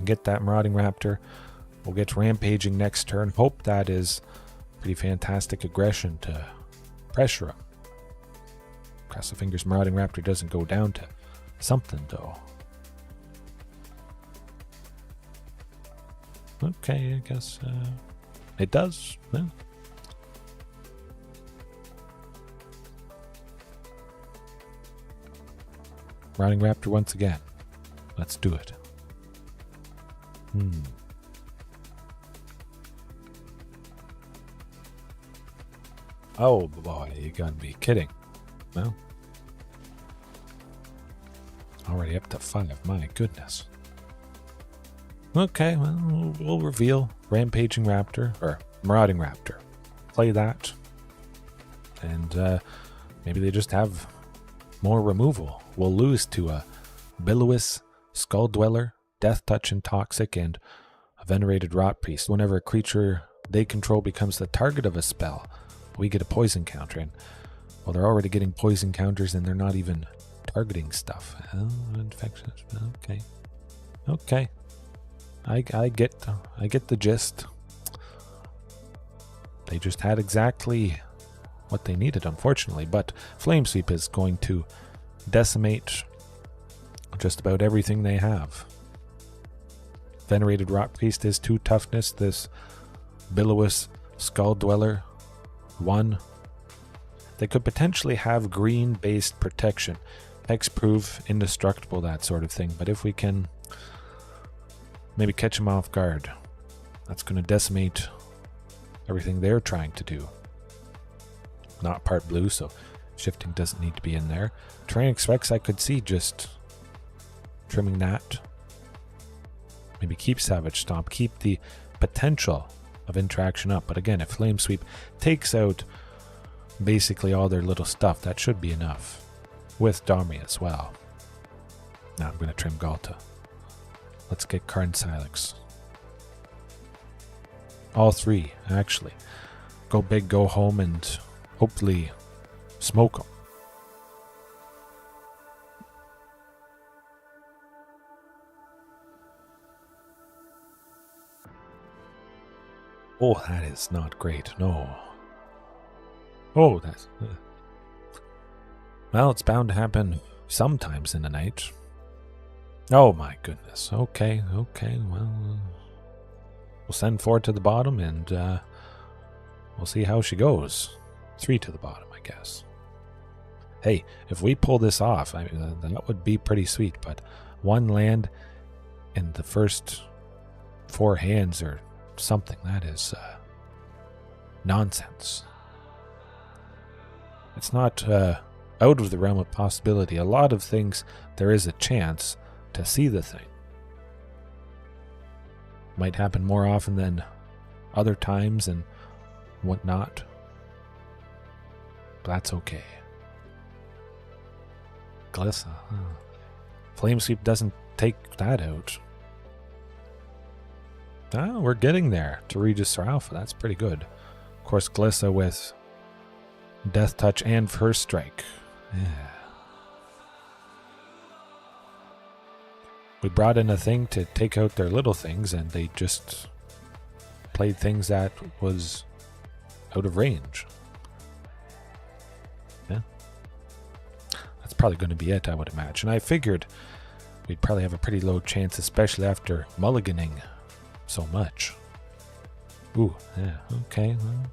Get that Marauding Raptor. We'll get Rampaging next turn. Hope that is pretty fantastic aggression to pressure him. Cross the fingers Marauding Raptor doesn't go down to something, though. Okay, I guess it does. Yeah. Marauding Raptor once again. Let's do it. Oh boy, you gotta be kidding. Well, already up to 5, my goodness. Okay, well, we'll reveal Rampaging Raptor, or Marauding Raptor. Play that. And maybe they just have more removal. We'll lose to a Billuous, Skull Dweller, Deathtouch and Toxic, and a Venerated Rot Priest. Whenever a creature they control becomes the target of a spell, we get a poison counter. And well, they're already getting poison counters and they're not even targeting stuff. Oh, infections. Okay. I get the gist. They just had exactly what they needed, unfortunately. But Flame Sweep is going to decimate just about everything they have. Venerated Rot Priest is 2 toughness. This Billuous Skull Dweller 1. They could potentially have green-based protection. Hexproof, indestructible, that sort of thing. But if we can maybe catch them off guard, that's going to decimate everything they're trying to do. Not part blue, so shifting doesn't need to be in there. Terrain Specs I could see just trimming that. Maybe keep Savage Stomp, keep the potential of interaction up. But again, if Flame Sweep takes out basically all their little stuff, that should be enough. With Domri as well. Now I'm going to trim Galta. Let's get Karn Silex. All 3, actually. Go big, go home, and hopefully smoke them. Oh, that is not great. No. Oh, that's... Well, it's bound to happen sometimes in the night. Oh my goodness. Okay, well... We'll send 4 to the bottom and we'll see how she goes. 3 to the bottom, I guess. Hey, if we pull this off, I mean, that would be pretty sweet, but 1 land in the first 4 hands or something, that is nonsense. It's not out of the realm of possibility. A lot of things, there is a chance to see the thing. Might happen more often than other times and whatnot. But that's okay. Glissa. Flame Sweep doesn't take that out. Ah, we're getting there to Register Alpha. That's pretty good. Of course, Glissa with Deathtouch and First Strike. Yeah. We brought in a thing to take out their little things, and they just played things that was out of range. Yeah. That's probably going to be it, I would imagine. I figured we'd probably have a pretty low chance, especially after mulliganing so much. Ooh, yeah, okay. Well,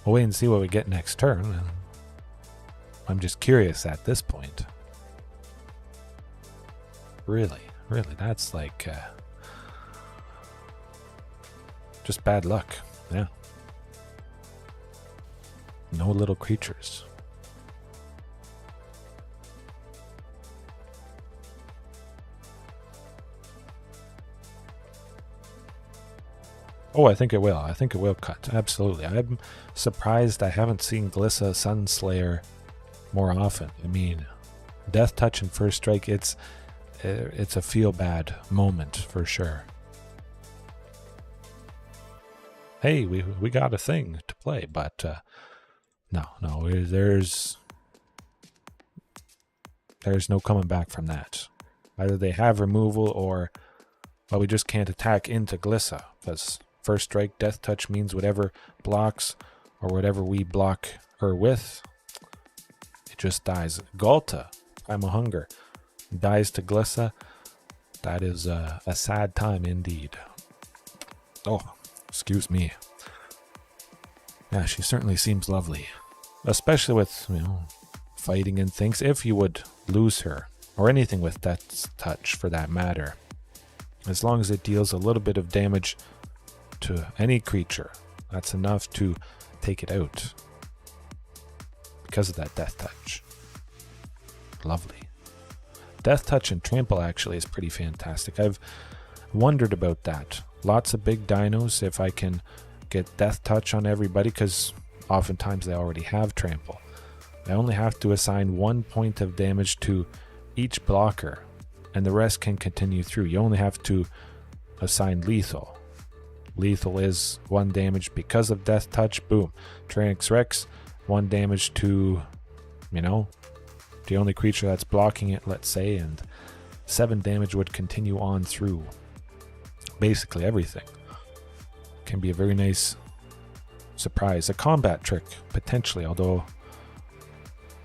we'll wait and see what we get next turn. I'm just curious at this point. Really, that's like just bad luck. Yeah. No little creatures. Oh, I think it will. I think it will cut. Absolutely. I'm surprised I haven't seen Glissa Sunslayer more often. I mean, Deathtouch and First Strike, it's a feel-bad moment for sure. Hey, we got a thing to play, but no, there's no coming back from that. Either they have removal or, well, we just can't attack into Glissa, because First Strike, Deathtouch means whatever blocks or whatever we block her with, it just dies. Galta, I'm a hunger, dies to Glissa. That is a sad time indeed. Oh, excuse me. Yeah, she certainly seems lovely. Especially with, fighting and things. If you would lose her, or anything with Deathtouch for that matter, as long as it deals a little bit of damage to any creature, that's enough to take it out. Because of that Deathtouch. Lovely. Deathtouch and Trample actually is pretty fantastic. I've wondered about that. Lots of big dinos, if I can get Deathtouch on everybody, because oftentimes they already have Trample. I only have to assign 1 point of damage to each blocker, and the rest can continue through. You only have to assign Lethal. Lethal is 1 damage because of Deathtouch. Boom. Tranix Rex, 1 damage to, the only creature that's blocking it, let's say, and 7 damage would continue on through basically everything. Can be a very nice surprise. A combat trick, potentially, although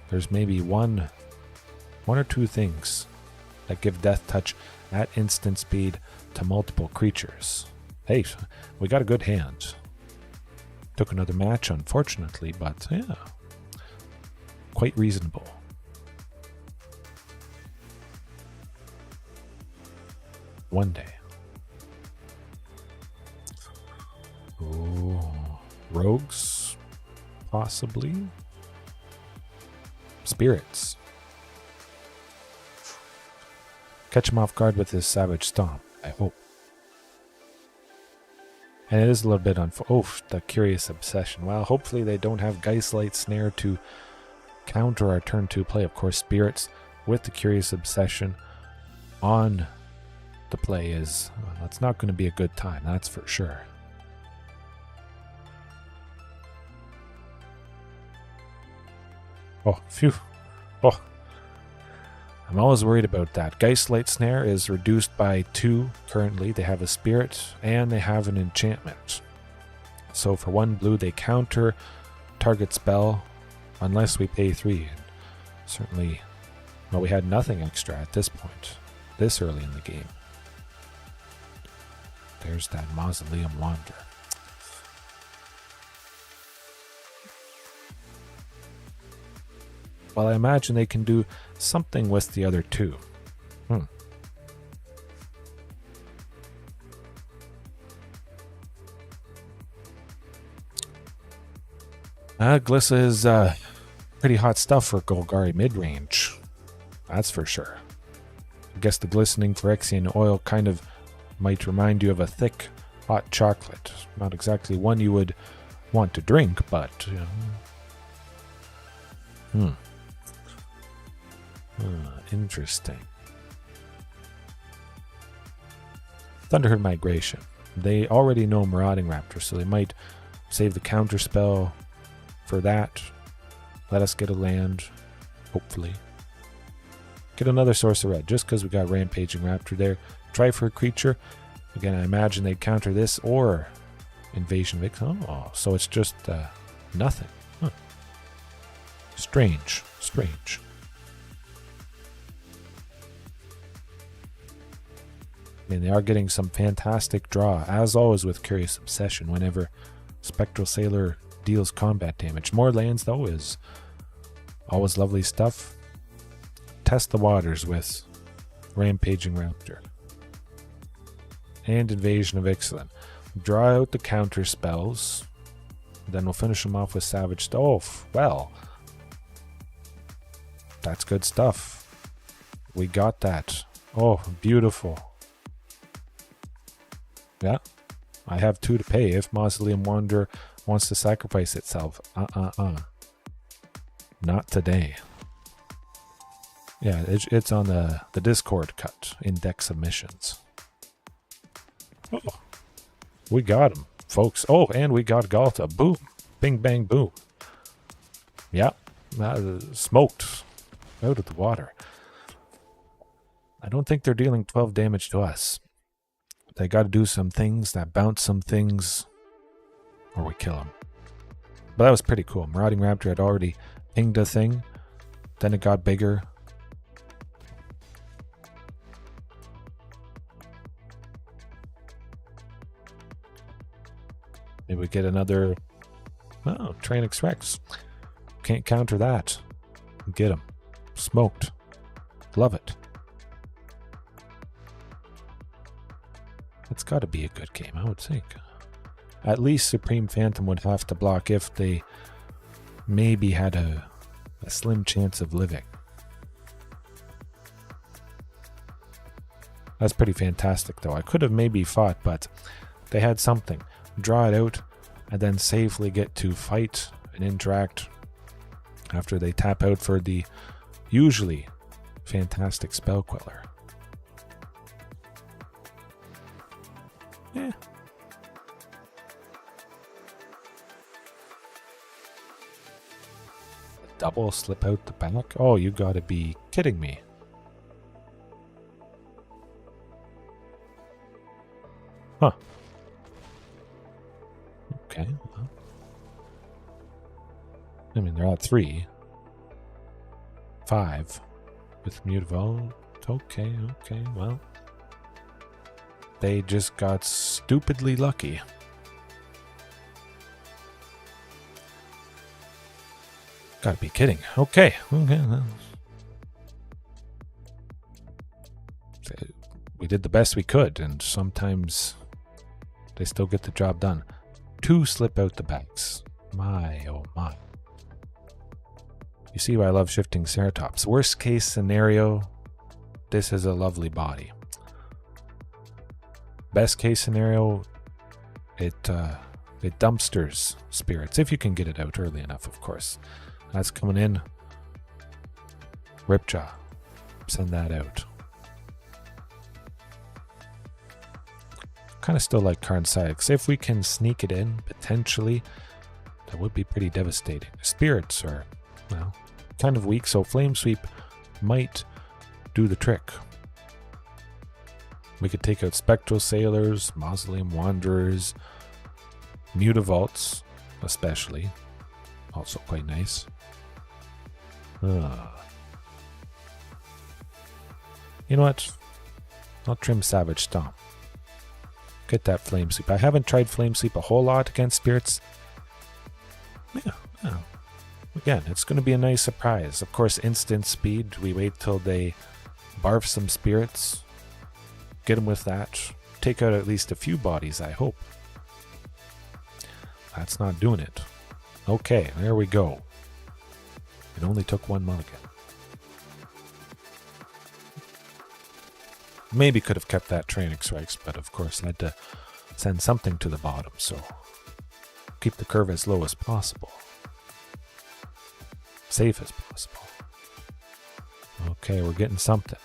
there's maybe one or two things that give Deathtouch at instant speed to multiple creatures. Hey, we got a good hand. Took another match, unfortunately, but yeah, quite reasonable. One day. Oh, Rogues, possibly. Spirits. Catch him off guard with his Savage Stomp, I hope. And it is a little bit the Curious Obsession. Well, hopefully they don't have Geistlight Snare to counter our turn 2 play. Of course, Spirits with the Curious Obsession on the play is, well, it's not going to be a good time, that's for sure. Oh, phew. Oh, I'm always worried about that. Geistlight Snare is reduced by 2 currently. They have a Spirit and they have an enchantment. So for 1 blue, they counter target spell unless we pay 3. And certainly, well, we had nothing extra at this point, this early in the game. There's that Mausoleum Wanderer. Well, I imagine they can do something with the other 2. Glissa is pretty hot stuff for Golgari Midrange. That's for sure. I guess the glistening Phyrexian oil kind of might remind you of a thick, hot chocolate. Not exactly one you would want to drink, but, interesting. Thunderhood Migration. They already know Marauding Raptor, so they might save the counter spell for that. Let us get a land, hopefully. Get another source of red, just because we got Rampaging Raptor there. Try for a creature. Again, I imagine they'd counter this or Invasion of Ixalan. Oh, so it's just nothing. Huh. Strange. Strange. I mean, they are getting some fantastic draw, as always with Curious Obsession, whenever Spectral Sailor deals combat damage. More lands, though, is always lovely stuff. Test the waters with Rampaging Raptor and Invasion of Ixalan. Draw out the counter spells, then we'll finish them off with Savage Stove. Well, that's good stuff. We got that. Oh, beautiful. Yeah, I have 2 to pay if Mausoleum Wanderer wants to sacrifice itself. Not today. Yeah, it's on the Discord cut in deck submissions. Oh, we got him, folks. Oh, and we got Galta. Boom. Bing, bang, boom. Yeah, smoked out of the water. I don't think they're dealing 12 damage to us. They got to do some things that bounce some things, or we kill them. But that was pretty cool. Marauding Raptor had already pinged a thing. Then it got bigger. Maybe we get another... Oh, Tranix Rex. Can't counter that. Get him. Smoked. Love it. It's got to be a good game, I would think. At least Supreme Phantom would have to block if they maybe had a slim chance of living. That's pretty fantastic, though. I could have maybe fought, but they had something. Draw it out, and then safely get to fight and interact after they tap out for the usually fantastic Spell Queller. Yeah. Double slip out the back? Oh, you gotta be kidding me. Huh. Okay. Well. I mean, they're at 3. 5. With Mutavault. Okay, well. They just got stupidly lucky. Gotta be kidding. Okay. Well. We did the best we could, and sometimes they still get the job done. 2 slip out the backs. My, oh my. You see why I love shifting Ceratops. Worst case scenario, this is a lovely body. Best case scenario, it dumpsters spirits, if you can get it out early enough, of course. That's coming in. Ripjaw. Send that out. Kind of still like Karnsai, because if we can sneak it in, potentially, that would be pretty devastating. Spirits are, well, kind of weak, so Flame Sweep might do the trick. We could take out Spectral Sailors, Mausoleum Wanderers, Mutavaults, especially. Also quite nice. You know what? I'll trim Savage Stomp. Get that Flame Sweep. I haven't tried Flame Sweep a whole lot against spirits. Yeah. Again, it's going to be a nice surprise. Of course, instant speed. We wait till they barf some spirits. Get them with that. Take out at least a few bodies, I hope. That's not doing it. Okay, there we go. It only took 1 mulligan. Maybe could have kept that Tranix Rex, but of course had to send something to the bottom, so keep the curve as low as possible. Safe as possible. Okay, we're getting something.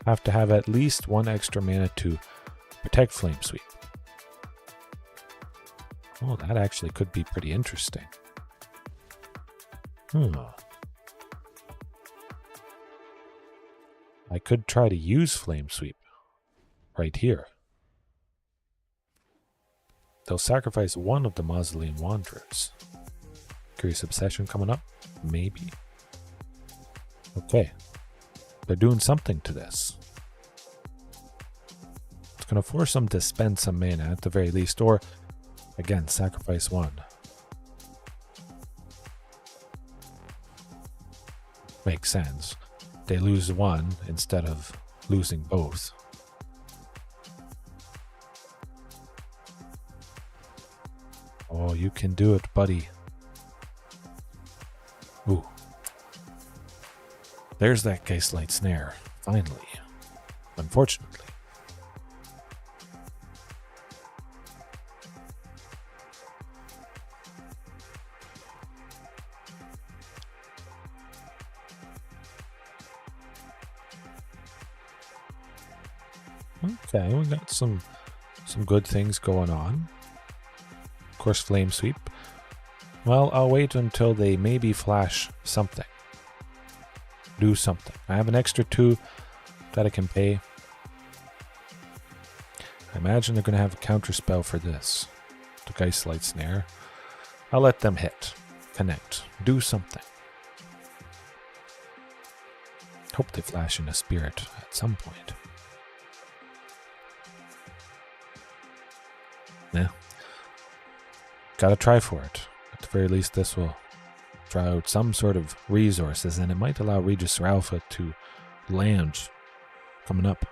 Have to have at least 1 extra mana to protect Flame Sweep. Oh, that actually could be pretty interesting. I could try to use Flame Sweep right here. They'll sacrifice one of the Mausoleum Wanderers. Curious Obsession coming up? Maybe. Okay. They're doing something to this. It's going to force them to spend some mana at the very least, or, again, sacrifice one. Makes sense. They lose one instead of losing both. Oh, you can do it, buddy. Ooh. There's that Gaselight Snare, finally. Unfortunately. Okay, we got some good things going on. Of course, Flame Sweep. Well, I'll wait until they maybe flash something. Do something. I have an extra 2 that I can pay. I imagine they're going to have a counter spell for this. The Gaselight Snare. I'll let them hit. Connect. Do something. Hope they flash in a spirit at some point. Yeah. Gotta try for it. At the very least, this will draw out some sort of resources, and it might allow Register Alpha to land coming up.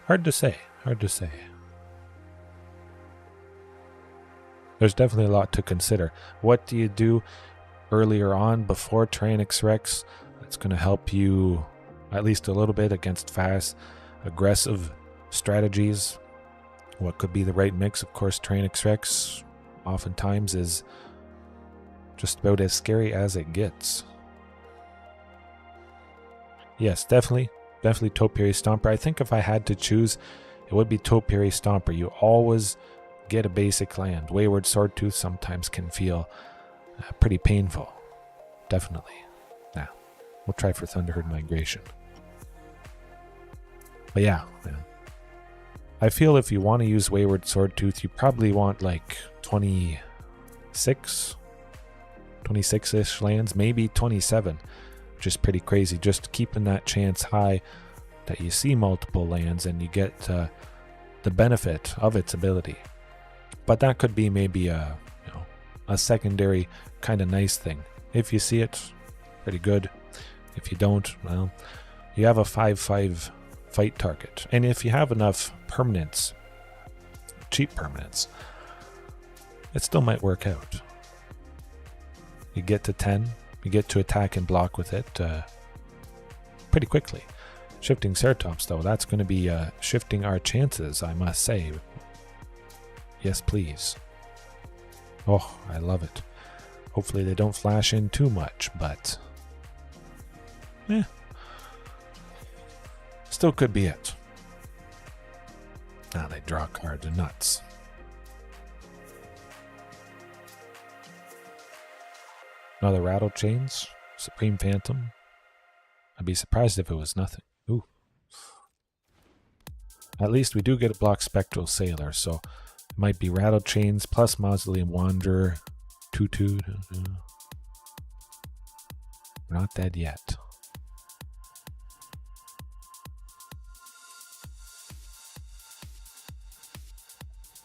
Hard to say. Hard to say. There's definitely a lot to consider. What do you do earlier on before Tyrannix Rex? That's going to help you at least a little bit against fast, aggressive strategies. What could be the right mix? Of course, Tyrannix Rex oftentimes is just about as scary as it gets. Yes, definitely Topiary Stomper. I think if I had to choose, it would be Topiary Stomper. You always get a basic land. Wayward Swordtooth sometimes can feel pretty painful. Definitely. Now, we'll try for Thunderherd Migration. But yeah, I feel if you want to use Wayward Swordtooth, you probably want like 26-ish lands, maybe 27, which is pretty crazy. Just keeping that chance high that you see multiple lands and you get the benefit of its ability. But that could be maybe a secondary kind of nice thing. If you see it, pretty good. If you don't, well, you have a 5/5 fight target. And if you have enough permanents, cheap permanents, it still might work out. You get to 10, you get to attack and block with it pretty quickly. Shifting Ceratops, though, that's going to be shifting our chances, I must say. Yes, please. Oh, I love it. Hopefully they don't flash in too much, but still could be it. Now they draw cards, nuts. Another Rattle Chains, Supreme Phantom. I'd be surprised if it was nothing. Ooh. At least we do get a block Spectral Sailor, so it might be Rattle Chains plus Mausoleum Wanderer. 2/2. We're not dead yet.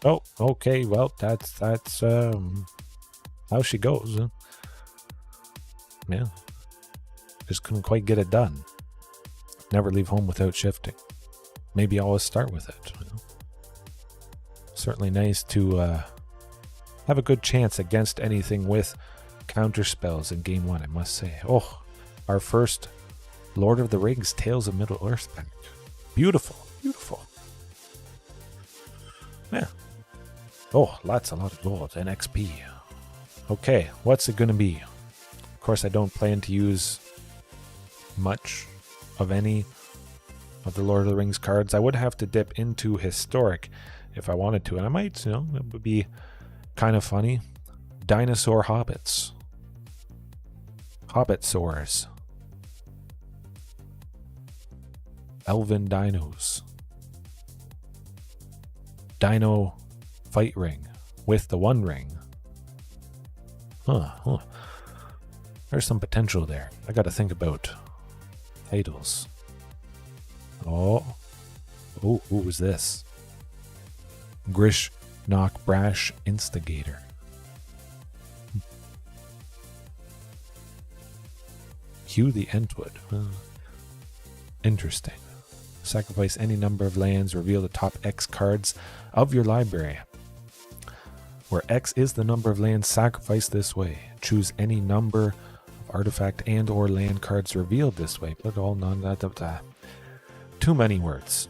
Oh, okay. Well, that's how she goes. Huh? Yeah. Just couldn't quite get it done. Never leave home without shifting. Maybe always start with it. You know? Certainly nice to have a good chance against anything with counter spells in game 1, I must say. Oh, our first Lord of the Rings Tales of Middle-earth pack. Beautiful, beautiful. Yeah. Oh, a lot of gold and XP. Okay, what's it going to be? Of course, I don't plan to use much of any of the Lord of the Rings cards. I would have to dip into Historic if I wanted to. And I might, it would be kind of funny. Dinosaur hobbits. Hobbitsaurs. Elven dinos. Dino fight ring with the one ring. Huh. There's some potential there. I gotta think about titles. Oh, who was this? Grish Knock Brash Instigator. Hugh the Entwood. Interesting. Sacrifice any number of lands, reveal the top X cards of your library. Where X is the number of lands sacrificed this way. Choose any number of artifact and or land cards revealed this way. But all too many words.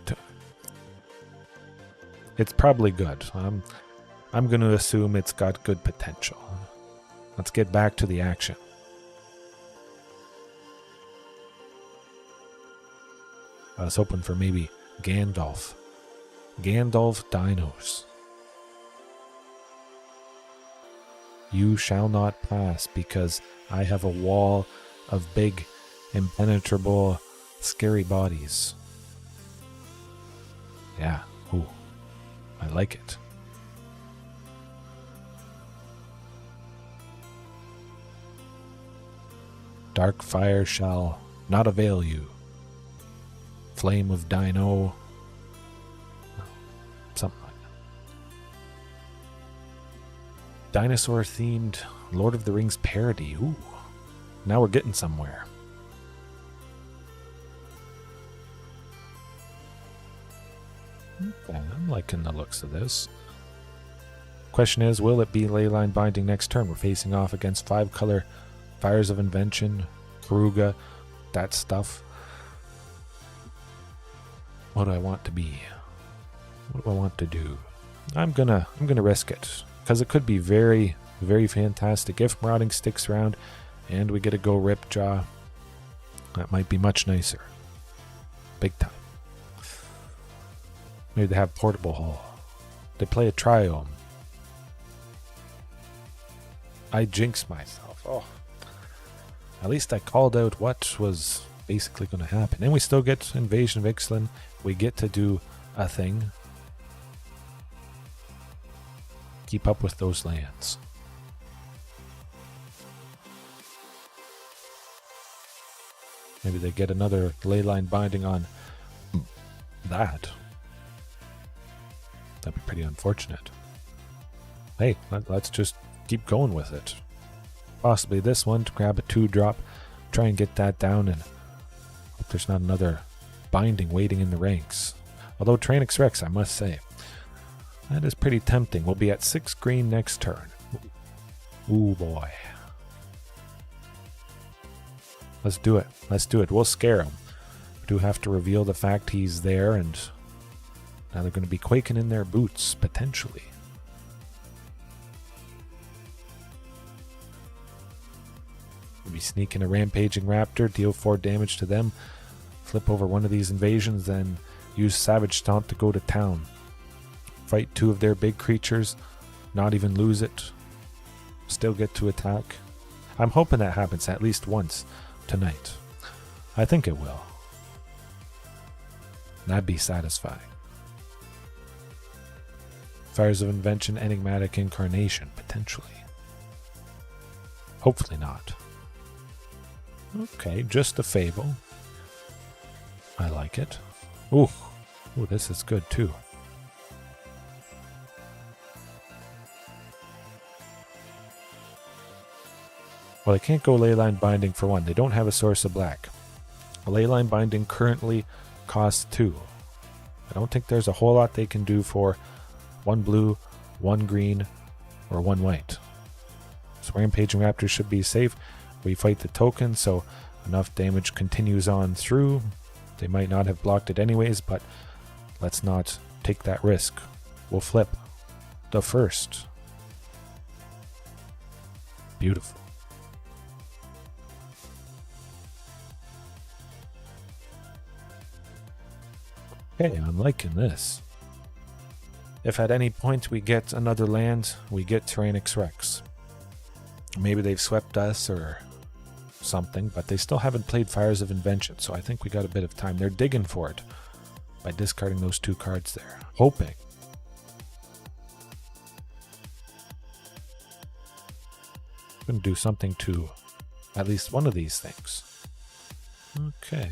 It's probably good. I'm going to assume it's got good potential. Let's get back to the action. I was hoping for maybe Gandalf. Gandalf Dinos. You shall not pass because I have a wall of big, impenetrable, scary bodies. Yeah, ooh, I like it. Dark fire shall not avail you. Flame of Dino. Something like that. Dinosaur themed Lord of the Rings parody. Ooh. Now we're getting somewhere. Okay, I'm liking the looks of this. Question is, will it be Leyline Binding next turn? We're facing off against 5-color Fires of Invention, Karuga, that stuff. What do I want to be? What do I want to do? I'm gonna risk it because it could be very, very fantastic if Marauding sticks around and we get a go Ripjaw. That might be much nicer. Big time. Maybe they have Portable Hull. They play a Triome. I jinxed myself. Oh. At least I called out what was basically going to happen. And we still get Invasion of Ixalan. We get to do a thing. Keep up with those lands. Maybe they get another Leyline Binding on that. That'd be pretty unfortunate. Hey, let's just keep going with it. Possibly this one to grab a 2-drop, try and get that down, and hope there's not another Binding waiting in the ranks. Although Tranix Rex, I must say, that is pretty tempting. We'll be at 6 green next turn. Ooh boy. Let's do it. Let's do it. We'll scare him. We do have to reveal the fact he's there, and now they're going to be quaking in their boots, potentially. We'll be sneaking a Rampaging Raptor, deal 4 damage to them, flip over one of these invasions, then use Savage Stomp to go to town. Fight 2 of their big creatures, not even lose it, still get to attack. I'm hoping that happens at least once tonight. I think it will. That'd be satisfying. Fires of Invention, Enigmatic Incarnation, potentially. Hopefully not. Okay, just a Fable. I like it. Ooh, this is good too. Well, I can't go Leyline Binding for one. They don't have a source of black. A Leyline Binding currently costs 2. I don't think there's a whole lot they can do for 1 blue, 1 green, or 1 white. So Rampaging Raptors should be safe. We fight the token, so enough damage continues on through. They might not have blocked it anyways, but let's not take that risk. We'll flip the first. Beautiful. Okay, I'm liking this. If at any point we get another land, we get Tyrannix Rex. Maybe they've swept us or something, but they still haven't played Fires of Invention, so I think we got a bit of time. They're digging for it by discarding those 2 cards there. Hoping. I'm going to do something to at least one of these things. Okay.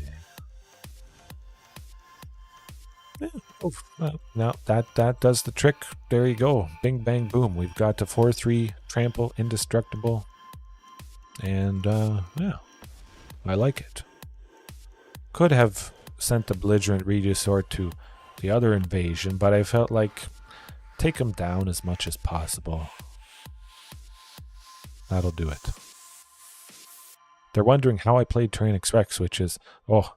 Yeah. Oh, no, that does the trick. There you go. Bing, bang, boom. We've got a 4/3 trample, indestructible. And, yeah. I like it. Could have sent a belligerent Regisaur to the other invasion, but I felt like take him down as much as possible. That'll do it. They're wondering how I played Tyrannix Rex, which is, oh,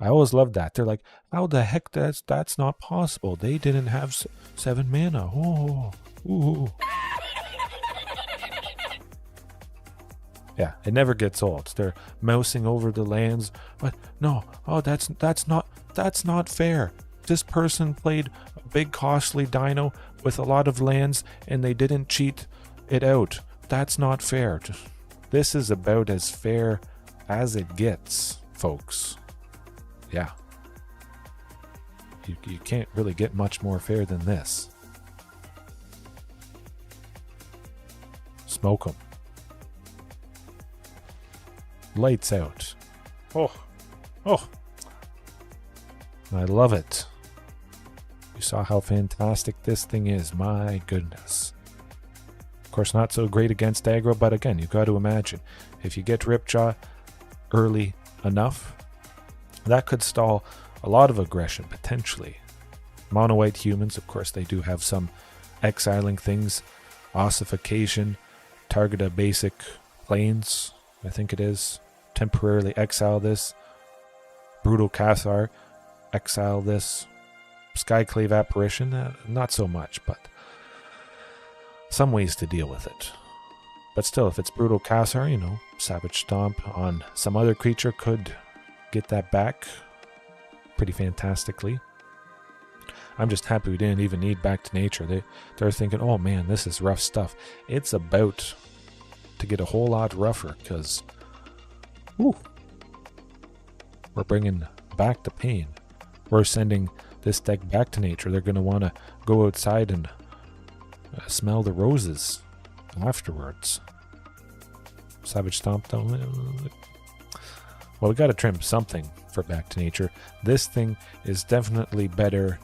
I always loved that. They're like, how the heck that's not possible. They didn't have 7 mana. Oh, ooh. Yeah, it never gets old. They're mousing over the lands, but no, oh, that's not fair. This person played a big costly dino with a lot of lands and they didn't cheat it out. That's not fair. This is about as fair as it gets, folks. Yeah. You can't really get much more fair than this. Smoke them. Lights out. Oh. I love it. You saw how fantastic this thing is. My goodness. Of course, not so great against aggro, but again, you've got to imagine. If you get Ripjaw early enough, that could stall a lot of aggression, potentially. Mono-white humans, of course, they do have some exiling things. Ossification, target a basic plains, I think it is. Temporarily exile this. Brutal Cathar, exile this. Skyclave Apparition, not so much, but some ways to deal with it. But still, if it's Brutal Cathar, you know, Savage Stomp on some other creature could get that back pretty fantastically. I'm just happy we didn't even need Back to Nature. They're thinking, oh man, this is rough stuff. It's about to get a whole lot rougher because we're bringing back the pain. We're sending this deck back to nature. They're going to want to go outside and smell the roses afterwards. Savage Stomp though. Well, we got to trim something for back to nature. This thing is definitely better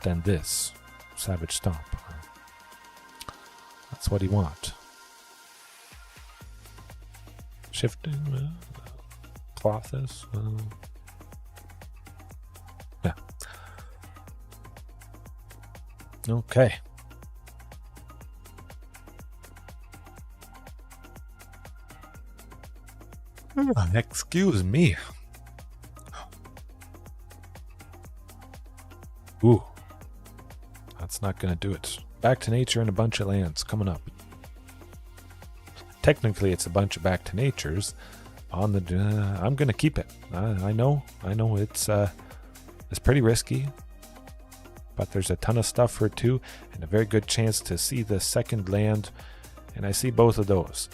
than this Savage Stomp. That's what you want. Shifting, Clothis. Yeah. Okay. Excuse me. Ooh. That's not going to do it. Back to nature and a bunch of lands coming up. Technically, it's a bunch of back to natures. On the, I'm going to keep it. I know it's pretty risky, but there's a ton of stuff for it too, and a very good chance to see the second land, and I see both of those.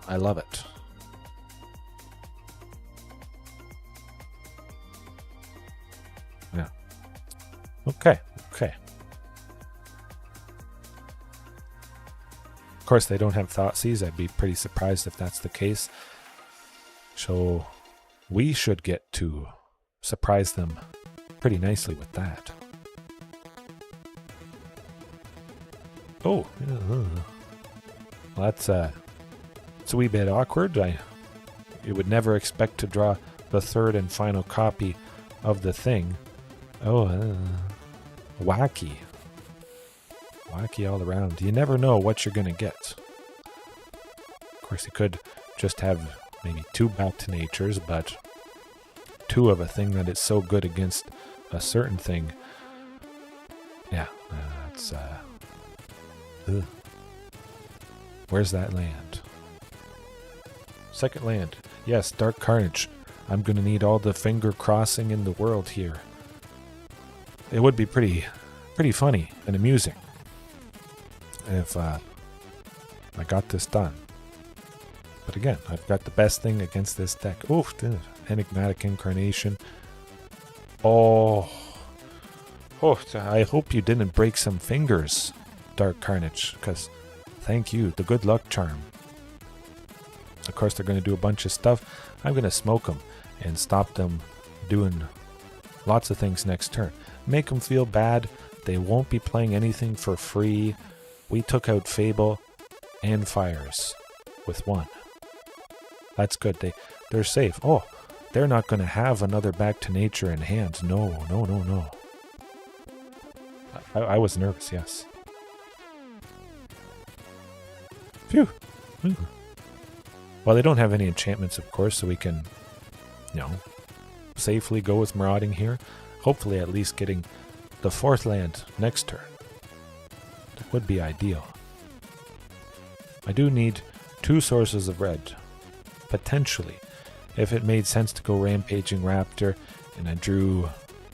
I love it. Yeah. Okay. Of course, they don't have Thoughtseize. I'd be pretty surprised if that's the case. So we should get to surprise them pretty nicely with that. Oh, well, that's it's a wee bit awkward. You would never expect to draw the third and final copy of the thing. Oh, wacky. Wacky all around. You never know what you're going to get. Of course, you could just have maybe 2 back to natures, but 2 of a thing that is so good against a certain thing. Yeah, it's where's that land? Second land. Yes, Dark Carnage. I'm going to need all the finger crossing in the world here. it would be pretty funny and amusing if I got this done. But again, I've got the best thing against this deck. Oof, Enigmatic Incarnation. Oh, I hope you didn't break some fingers, Dark Carnage, because thank you, the good luck charm. Of course, they're going to do a bunch of stuff. I'm going to smoke them and stop them doing lots of things next turn. Make them feel bad. They won't be playing anything for free. We took out Fable and Fires with one. That's good. They're safe. Oh, they're not going to have another Back to Nature in hand. No. I was nervous, yes. Phew. Ooh. Well, they don't have any enchantments, of course, so we can, safely go with Marauding here. Hopefully at least getting the 4th land next turn. That would be ideal. I do need 2 sources of red, potentially, if it made sense to go Rampaging Raptor, and I drew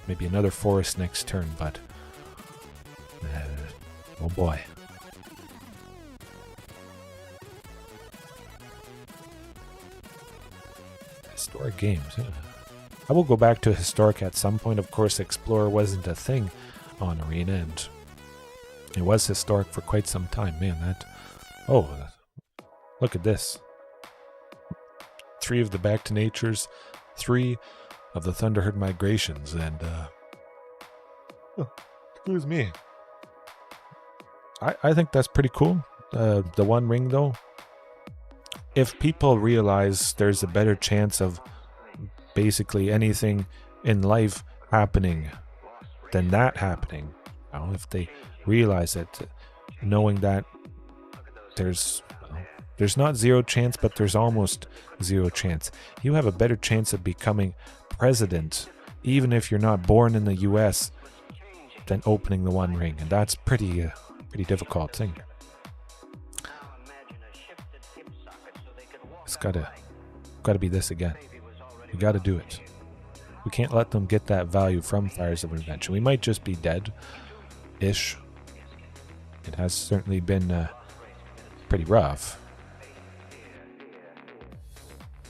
maybe another forest next turn, but oh boy. Historic games. Yeah. I will go back to Historic at some point. Of course, Explorer wasn't a thing on Arena, and it was Historic for quite some time. Man, that... Oh, look at this. 3 of the Back to Natures, 3 of the Thunderherd Migrations, and... Oh, excuse me. I think that's pretty cool. The One Ring, though. If people realize there's a better chance of basically anything in life happening than that happening, if they realize it, knowing that there's not 0 chance, but there's almost 0 chance. You have a better chance of becoming president, even if you're not born in the US, than opening the One Ring, and that's pretty difficult thing. It's gotta be this again. We gotta do it. We can't let them get that value from Fires of Invention. We might just be dead-ish. It has certainly been pretty rough.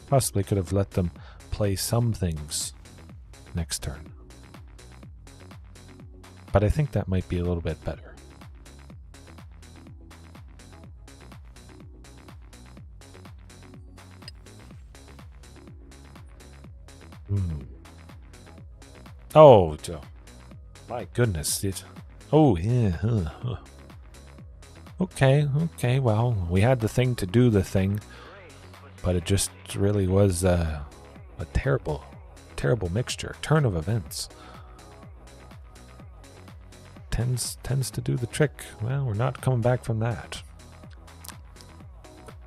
Possibly could have let them play some things next turn. But I think that might be a little bit better. Oh, Joe. My goodness. Oh, yeah. Okay, well, we had the thing to do the thing, but it just really was a terrible mixture. Turn of events. Tends to do the trick. Well, we're not coming back from that.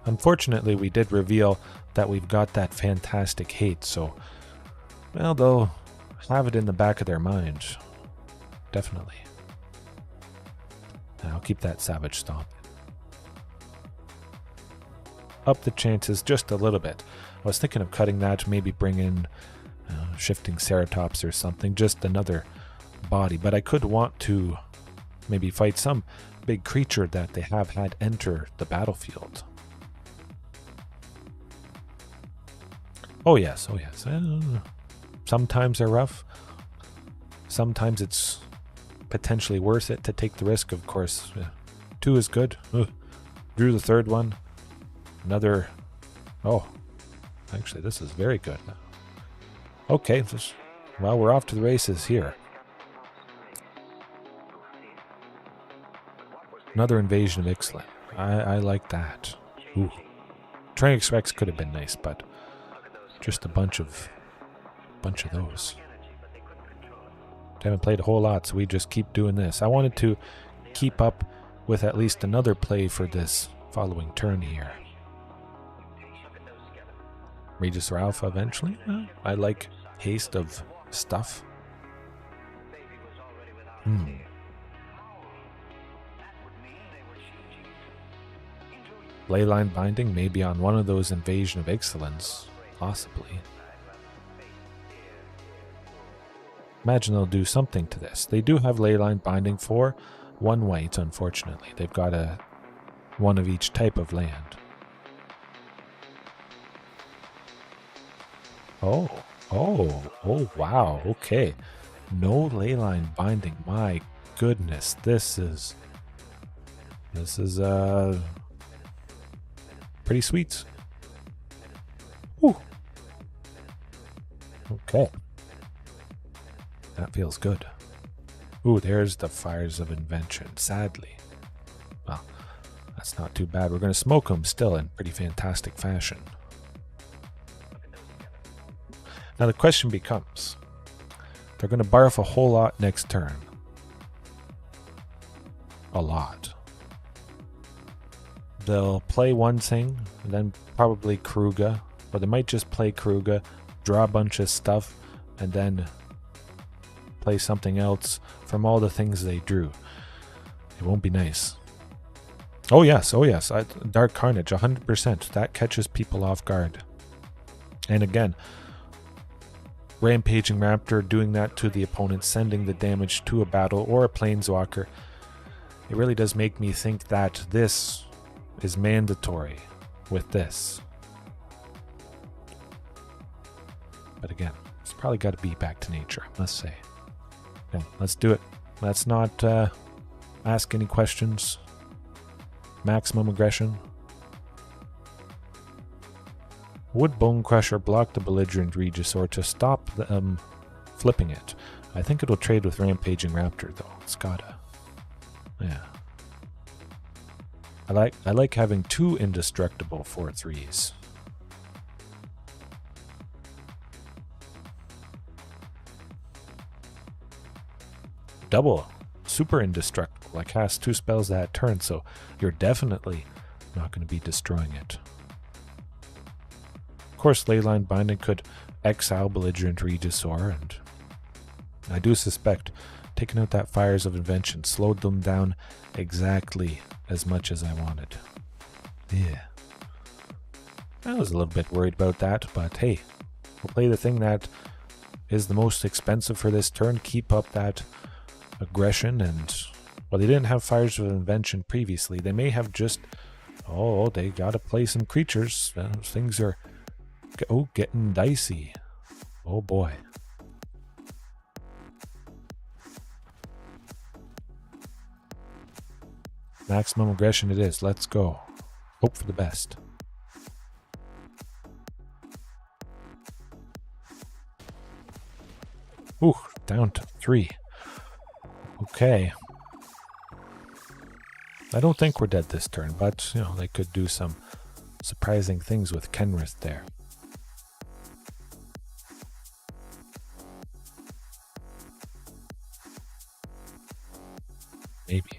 Unfortunately, we did reveal that we've got that fantastic hate, so, well, they'll have it in the back of their mind. Definitely. And I'll keep that Savage Stomp. Up the chances just a little bit. I was thinking of cutting that, maybe bring in Shifting Ceratops or something, just another body, but I could want to maybe fight some big creature that they have had enter the battlefield. Oh yes. Sometimes they're rough. Sometimes it's potentially worth it to take the risk, of course. 2 is good. Drew the 3rd one. Another... Oh, actually this is very good. Okay, well, we're off to the races here. Another Invasion of Ixalan. I like that. Ooh. Tranix Rex could have been nice, but just a bunch of those. Haven't played a whole lot, so we just keep doing this. I wanted to keep up with at least another play for this following turn here. Regis or Alpha eventually. I like haste of stuff. Leyline Binding, maybe on one of those Invasion of Ixalans, possibly. Imagine they'll do something to this. They do have Leyline Binding for 1 white, unfortunately. They've got one of each type of land. Oh, wow, okay. No Leyline Binding, my goodness, this is pretty sweet. Whew. Okay. That feels good. Ooh, there's the Fires of Invention, sadly. Well, that's not too bad. We're going to smoke them still in pretty fantastic fashion. Now the question becomes, they're going to barf a whole lot next turn. A lot. They'll play one thing, and then probably Kruga, or they might just play Kruga, draw a bunch of stuff, and then play something else from all the things they drew. It won't be nice. Oh yes, Dark Carnage, 100%. That catches people off guard. And again, Rampaging Raptor doing that to the opponent, sending the damage to a battle or a Planeswalker. It really does make me think that this is mandatory with this. But again, it's probably got to be back to nature, I must say. Okay, let's do it. Let's not ask any questions. Maximum aggression. Would Bone Crusher block the Belligerent Regisaur to stop flipping it? I think it'll trade with Rampaging Raptor though. It's gotta. Yeah. I like having 2 indestructible 4/3s. Double super indestructible. I cast 2 spells that turn, so you're definitely not going to be destroying it. Of course, Leyline Binding could exile Belligerent Regisaur, and I do suspect taking out that Fires of Invention slowed them down exactly as much as I wanted. Yeah. I was a little bit worried about that, but hey, we'll play the thing that is the most expensive for this turn, keep up that aggression, and well, they didn't have Fires of Invention previously. They may have just, they gotta play some creatures. Things are getting dicey. Oh boy. Maximum aggression it is. Let's go. Hope for the best. Ooh, down to 3. Okay. I don't think we're dead this turn, but, you know, they could do some surprising things with Kenrith there. Maybe.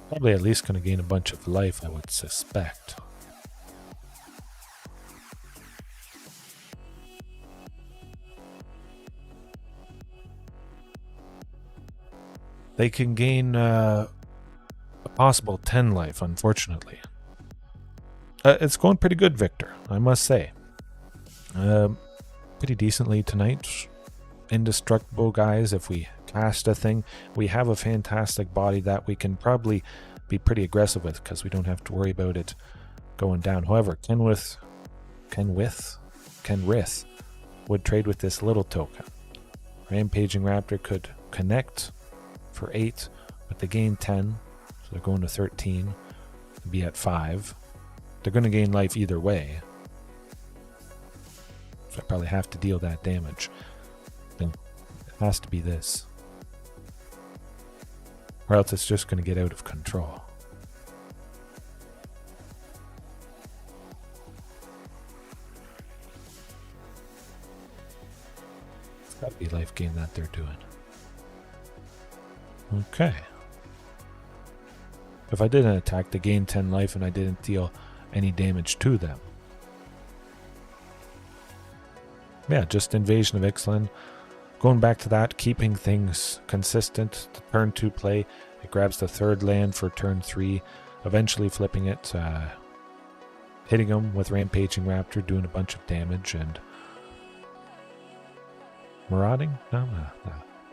Probably at least going to gain a bunch of life, I would suspect. They can gain a possible 10 life, unfortunately. It's going pretty good, Victor, I must say. Pretty decently tonight. Indestructible guys, if we cast a thing, we have a fantastic body that we can probably be pretty aggressive with because we don't have to worry about it going down. However, Kenrith would trade with this little token. Rampaging Raptor could connect for 8, but they gain 10, so they're going to 13, be at 5. They're going to gain life either way, so I probably have to deal that damage. Then it has to be this, or else it's just going to get out of control. It's got to be life gain that they're doing. Okay. If I didn't attack, they gained 10 life and I didn't deal any damage to them. Yeah, just Invasion of Ixalan. Going back to that, keeping things consistent. The turn 2 play, it grabs the 3rd land for turn 3. eventually flipping it, hitting him with Rampaging Raptor, doing a bunch of damage, and marauding? No.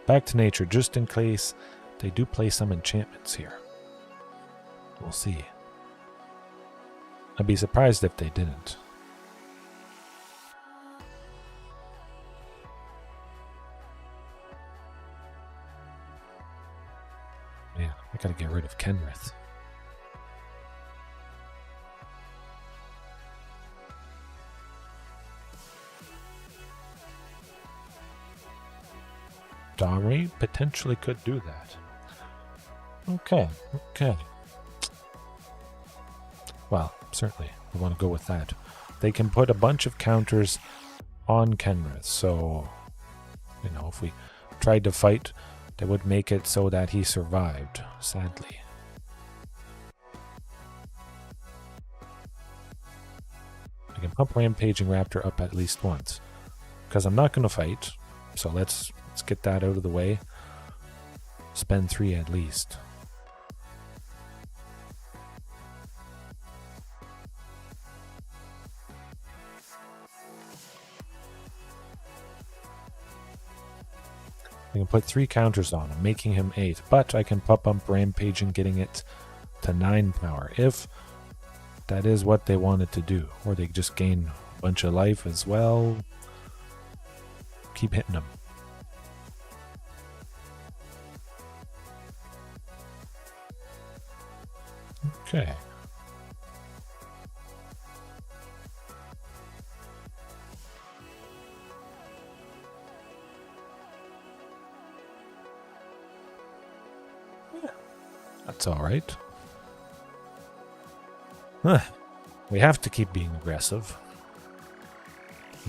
Back to nature, just in case they do play some enchantments here. We'll see. I'd be surprised if they didn't. Man, I gotta get rid of Kenrith. Domri potentially could do that. Okay. Well, certainly we want to go with that. They can put a bunch of counters on Kenrith, so, you know, if we tried to fight, they would make it so that he survived, sadly. I can pump Rampaging Raptor up at least once, because I'm not going to fight, so let's get that out of the way. Spend 3 at least. I can put 3 counters on him, making him 8, but I can pop up Rampaging, getting it to 9 power, if that is what they wanted to do. Or they just gain a bunch of life as well. Keep hitting them. Okay. Yeah, that's all right. We have to keep being aggressive.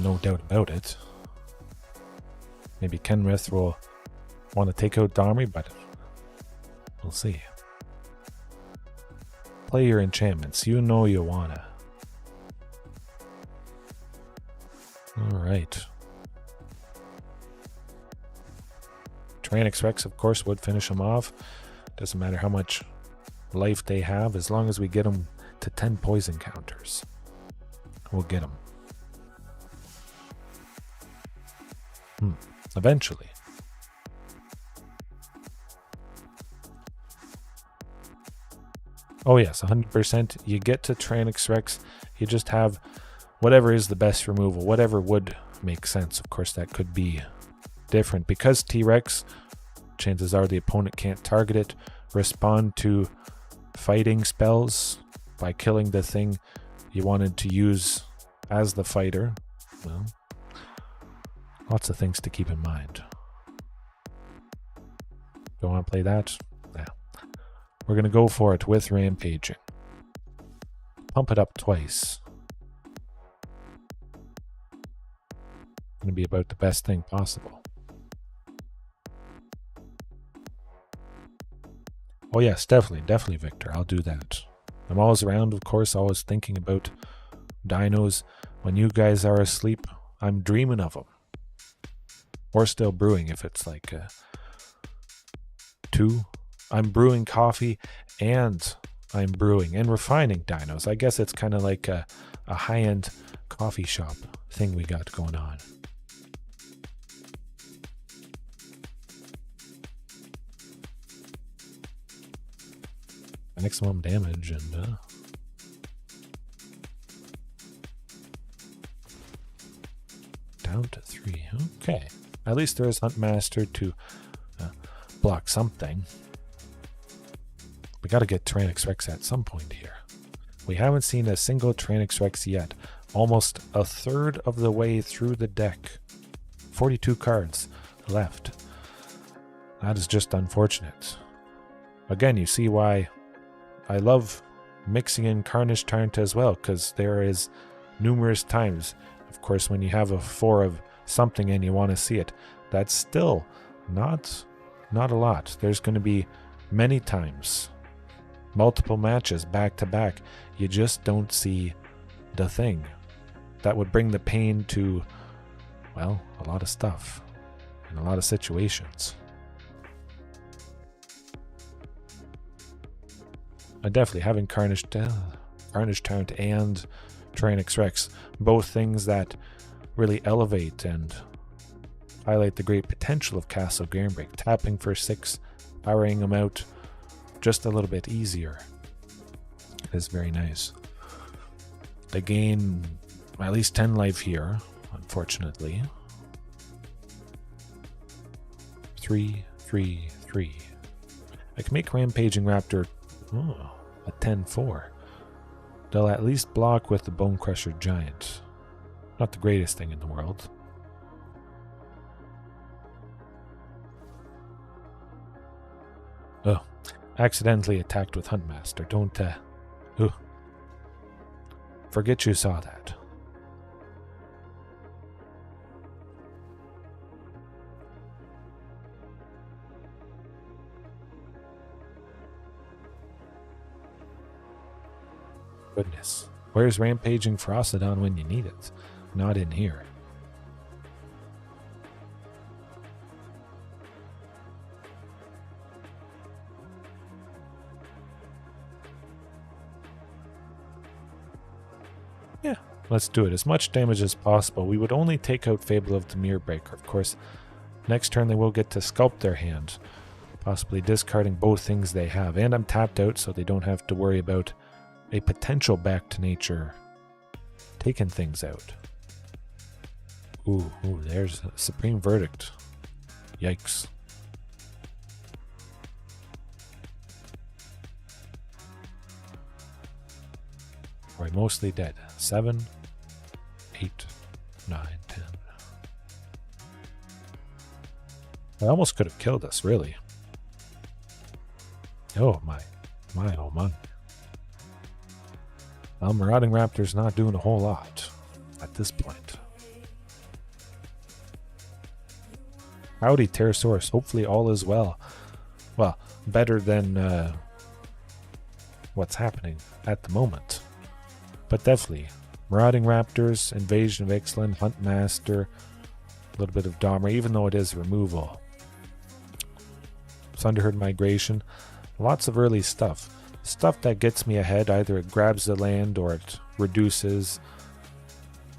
No doubt about it. Maybe Kenrith will want to take out Domri, but we'll see. Play your enchantments. You know you wanna. Alright. Tyrannix Rex, of course, would finish them off. Doesn't matter how much life they have, as long as we get them to 10 poison counters. We'll get them. Eventually. Oh yes, 100%. You get to Tyrannix Rex, you just have whatever is the best removal, whatever would make sense. Of course, that could be different. Because T-Rex, chances are the opponent can't target it, respond to fighting spells by killing the thing you wanted to use as the fighter. Well, lots of things to keep in mind. Don't want to play that? Yeah. We're going to go for it with Rampaging. Pump it up twice. Going to be about the best thing possible. Oh yes, definitely, Victor. I'll do that. I'm always around, of course, always thinking about dinos. When you guys are asleep, I'm dreaming of them. Or still brewing if it's like 2. I'm brewing coffee and I'm brewing and refining dinos. I guess it's kind of like a high-end coffee shop thing we got going on. Maximum damage and down to 3. Okay. At least there is Huntmaster to block something. We got to get Tyrannix Rex at some point here. We haven't seen a single Tyrannix Rex yet. Almost a third of the way through the deck. 42 cards left. That is just unfortunate. Again, you see why I love mixing in Carnage Tyrant as well, because there is numerous times, of course, when you have a 4 of something and you want to see it, that's still not a lot. There's going to be many times, multiple matches back to back, you just don't see the thing. That would bring the pain to, well, a lot of stuff in a lot of situations. Definitely having Carnage Tyrant and Tyrannix Rex, both things that really elevate and highlight the great potential of Castle Garenbrig. Tapping for 6, powering them out just a little bit easier is very nice. They gain at least 10 life here, unfortunately. 3, 3, 3. I can make Rampaging Raptor a 10-4. They'll at least block with the Bone Crusher Giant. Not the greatest thing in the world. Oh, accidentally attacked with Huntmaster. Don't, forget you saw that. Goodness. Where's Rampaging Frostodon when you need it? Not in here. Yeah, let's do it. As much damage as possible. We would only take out Fable of the Mirror Breaker. Of course, next turn they will get to sculpt their hand, possibly discarding both things they have. And I'm tapped out, so they don't have to worry about a potential back to nature taking things out. Ooh, there's a Supreme Verdict. Yikes. We're mostly dead. 7, 8, 9, 10. They almost could have killed us, really. Oh my, oh my. Well, Marauding Raptor's not doing a whole lot at this point. Howdy, Pterosaurus. Hopefully all is well. Well, better than what's happening at the moment. But definitely, Marauding Raptors, Invasion of Ixalan, Huntmaster, a little bit of Dahmer, even though it is removal. Thunderherd Migration, lots of early stuff. Stuff that gets me ahead. Either it grabs the land, or it reduces,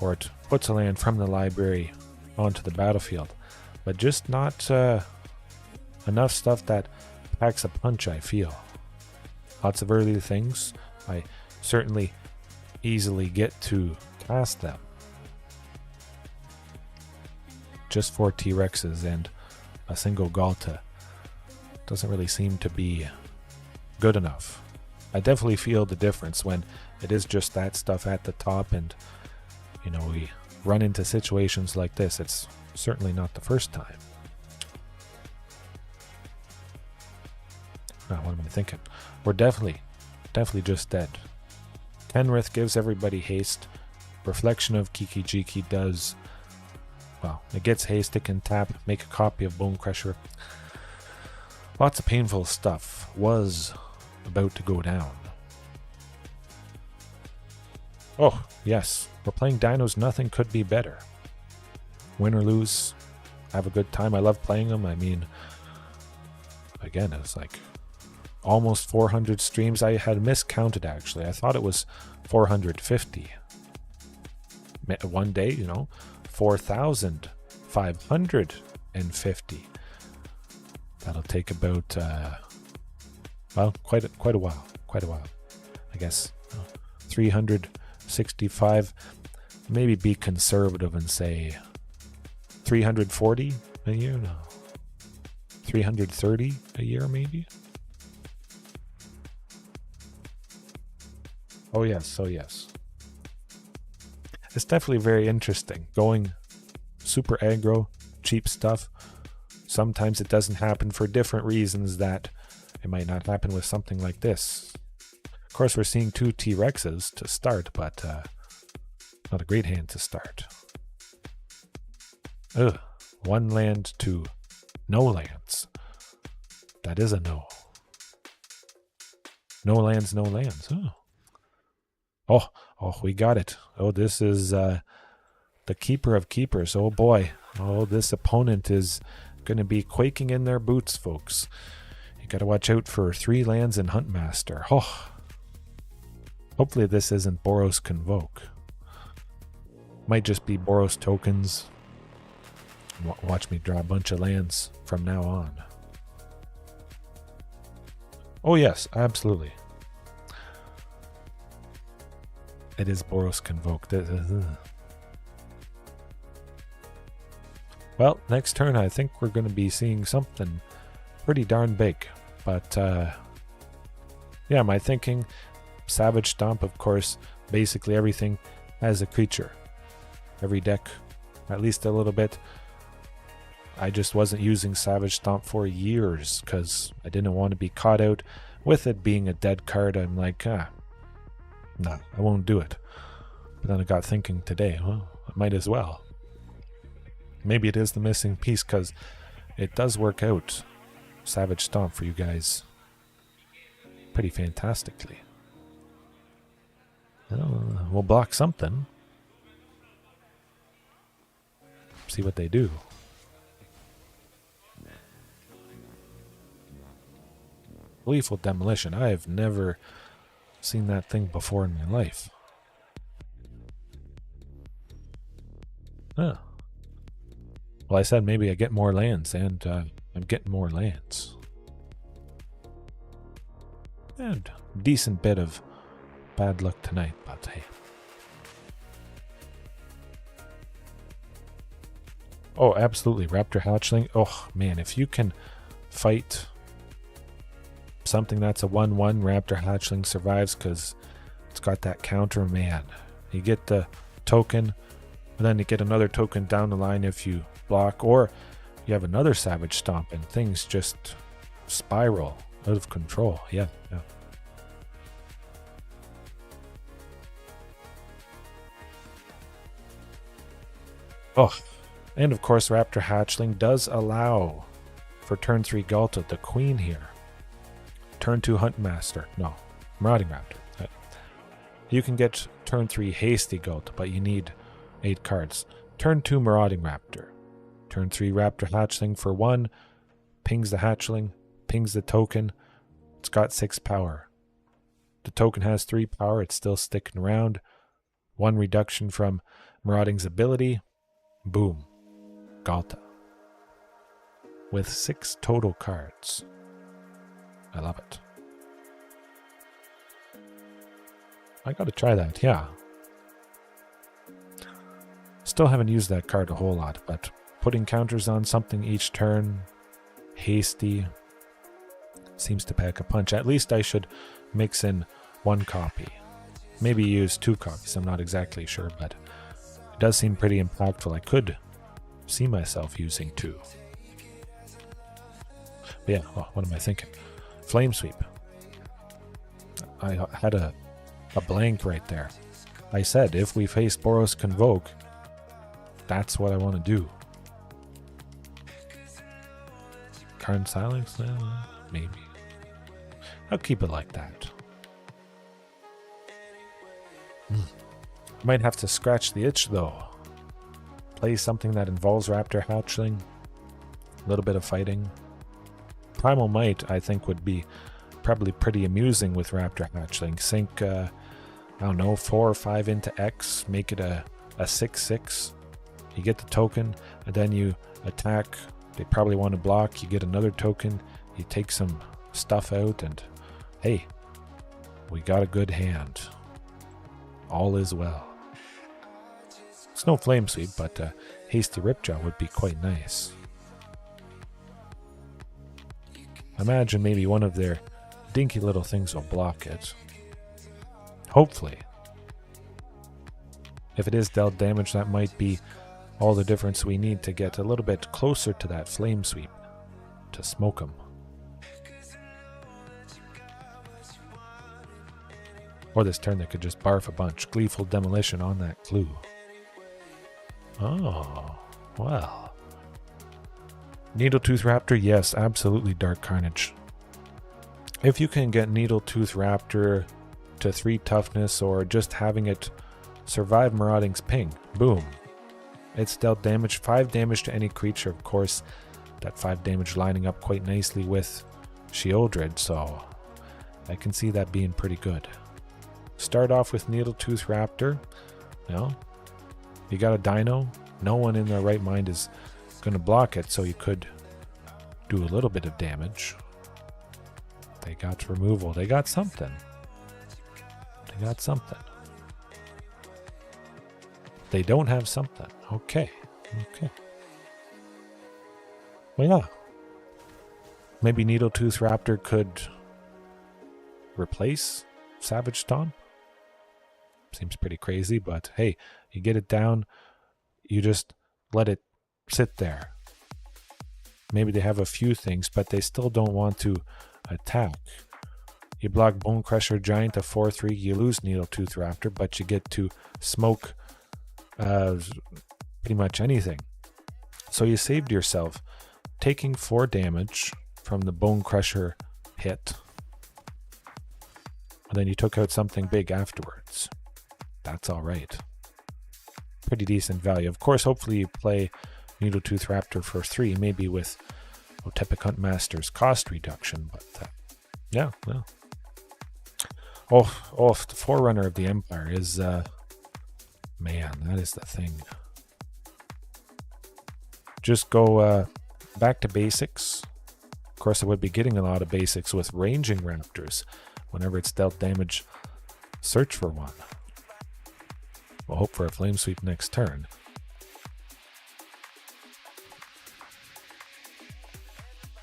or it puts a land from the library onto the battlefield. But just not enough stuff that packs a punch, I feel. Lots of early things. I certainly easily get to cast them. Just 4 T-Rexes and a single Galta doesn't really seem to be good enough. I definitely feel the difference when it is just that stuff at the top, and you know, we run into situations like this. It's certainly not the first time. What am I thinking? We're definitely just dead. Kenrith gives everybody haste. Reflection of Kiki Jiki does, well, it gets haste, it can tap, make a copy of Bone Crusher. Lots of painful stuff was about to go down. Oh, yes, we're playing Dinos. Nothing could be better. Win or lose, have a good time. I love playing them. I mean, again, it's like almost 400 streams. I had miscounted, actually. I thought it was 450. One day, you know, 4,550. That'll take about, well, quite a while. I guess 365. Maybe be conservative and say 340 a year. No, 330 a year, maybe. Oh yes. It's definitely very interesting. Going super aggro, cheap stuff. Sometimes it doesn't happen for different reasons that it might not happen with something like this. Of course, we're seeing 2 T-Rexes to start, but not a great hand to start. Ugh. 1 land to no lands. That is a no. No lands, no lands. Oh, we got it. Oh, this is the keeper of keepers. Oh boy. Oh, this opponent is going to be quaking in their boots, folks. You got to watch out for 3 lands and Huntmaster. Oh, Hopefully this isn't Boros Convoke. Might just be Boros tokens. Watch me draw a bunch of lands from now on. Oh yes, absolutely. It is Boros Convoke. Well, next turn I think we're going to be seeing something pretty darn big. But yeah, my thinking, Savage Stomp, of course, basically everything has a creature. Every deck, at least a little bit. I just wasn't using Savage Stomp for years because I didn't want to be caught out with it being a dead card. I'm like, nah, I won't do it. But then I got thinking today, well, I might as well. Maybe it is the missing piece because it does work out, Savage Stomp, for you guys pretty fantastically. Well, we'll block something. See what they do. Lethal Demolition. I have never seen that thing before in my life. Huh. Well, I said maybe I get more lands, and I'm getting more lands. And decent bit of bad luck tonight, but hey. Oh, absolutely. Raptor Hatchling. Oh, man, if you can fight something that's a 1/1, Raptor Hatchling survives because it's got that counter, man. You get the token, and then you get another token down the line if you block, or you have another Savage Stomp, and things just spiral out of control. Yeah. Oh, and of course Raptor Hatchling does allow for turn 3 Galta, the queen here. Turn 2 Huntmaster. No, Marauding Raptor. You can get turn 3 Hasty Galta, but you need 8 cards. Turn 2 Marauding Raptor. Turn 3 Raptor Hatchling for 1. Pings the Hatchling. Pings the token. It's got 6 power. The token has 3 power. It's still sticking around. 1 reduction from Marauding's ability. Boom. Galta. With 6 total cards. I love it. I gotta try that, yeah. Still haven't used that card a whole lot, but putting counters on something each turn, hasty, seems to pack a punch. At least I should mix in 1 copy. Maybe use 2 copies, I'm not exactly sure, but it does seem pretty impactful. I could see myself using 2. But yeah, what am I thinking? Flame Sweep. I had a blank right there. I said if we face Boros Convoke, that's what I want to do. Karn Silence? Maybe. I'll keep it like that. Might have to scratch the itch though. Play something that involves Raptor Hatchling. A little bit of fighting. Primal Might, I think, would be probably pretty amusing with Raptor Hatchling. Sink, I don't know, 4 or 5 into X, make it a 6/6. You get the token, and then you attack. They probably want to block. You get another token. You take some stuff out, and hey, we got a good hand. All is well. It's no Flame Sweep, but Hasty Ripjaw would be quite nice. Imagine maybe one of their dinky little things will block it. Hopefully. If it is dealt damage, that might be all the difference we need to get a little bit closer to that Flame Sweep to smoke them. Or this turn they could just barf a bunch. Gleeful Demolition on that clue. Oh, well. Needletooth Raptor, yes, absolutely Dark Carnage. If you can get Needletooth Raptor to 3 toughness or just having it survive Marauding's ping, boom. It's dealt damage, 5 damage to any creature, of course. That 5 damage lining up quite nicely with Sheoldred, so I can see that being pretty good. Start off with Needletooth Raptor. You got a Dino. No one in their right mind is going to block it, so you could do a little bit of damage. They got removal. They got something. They got something. They don't have something. Okay. Well, yeah. Maybe Needletooth Raptor could replace Savage Stomp. Seems pretty crazy, but hey, you get it down, you just let it sit there. Maybe they have a few things, but they still don't want to attack. You block Bone Crusher Giant, a 4/3, you lose Needletooth Raptor, but you get to smoke pretty much anything. So you saved yourself taking 4 damage from the Bone Crusher hit. And then you took out something big afterwards. That's alright. Pretty decent value. Of course, hopefully you play Needletooth Raptor for 3, maybe with Otepic Hunt Master's cost reduction, but yeah, well. Oh, the Forerunner of the Empire is, man, that is the thing. Just go back to basics. Of course, I would be getting a lot of basics with ranging raptors. Whenever it's dealt damage, search for one. We'll hope for a flame sweep next turn.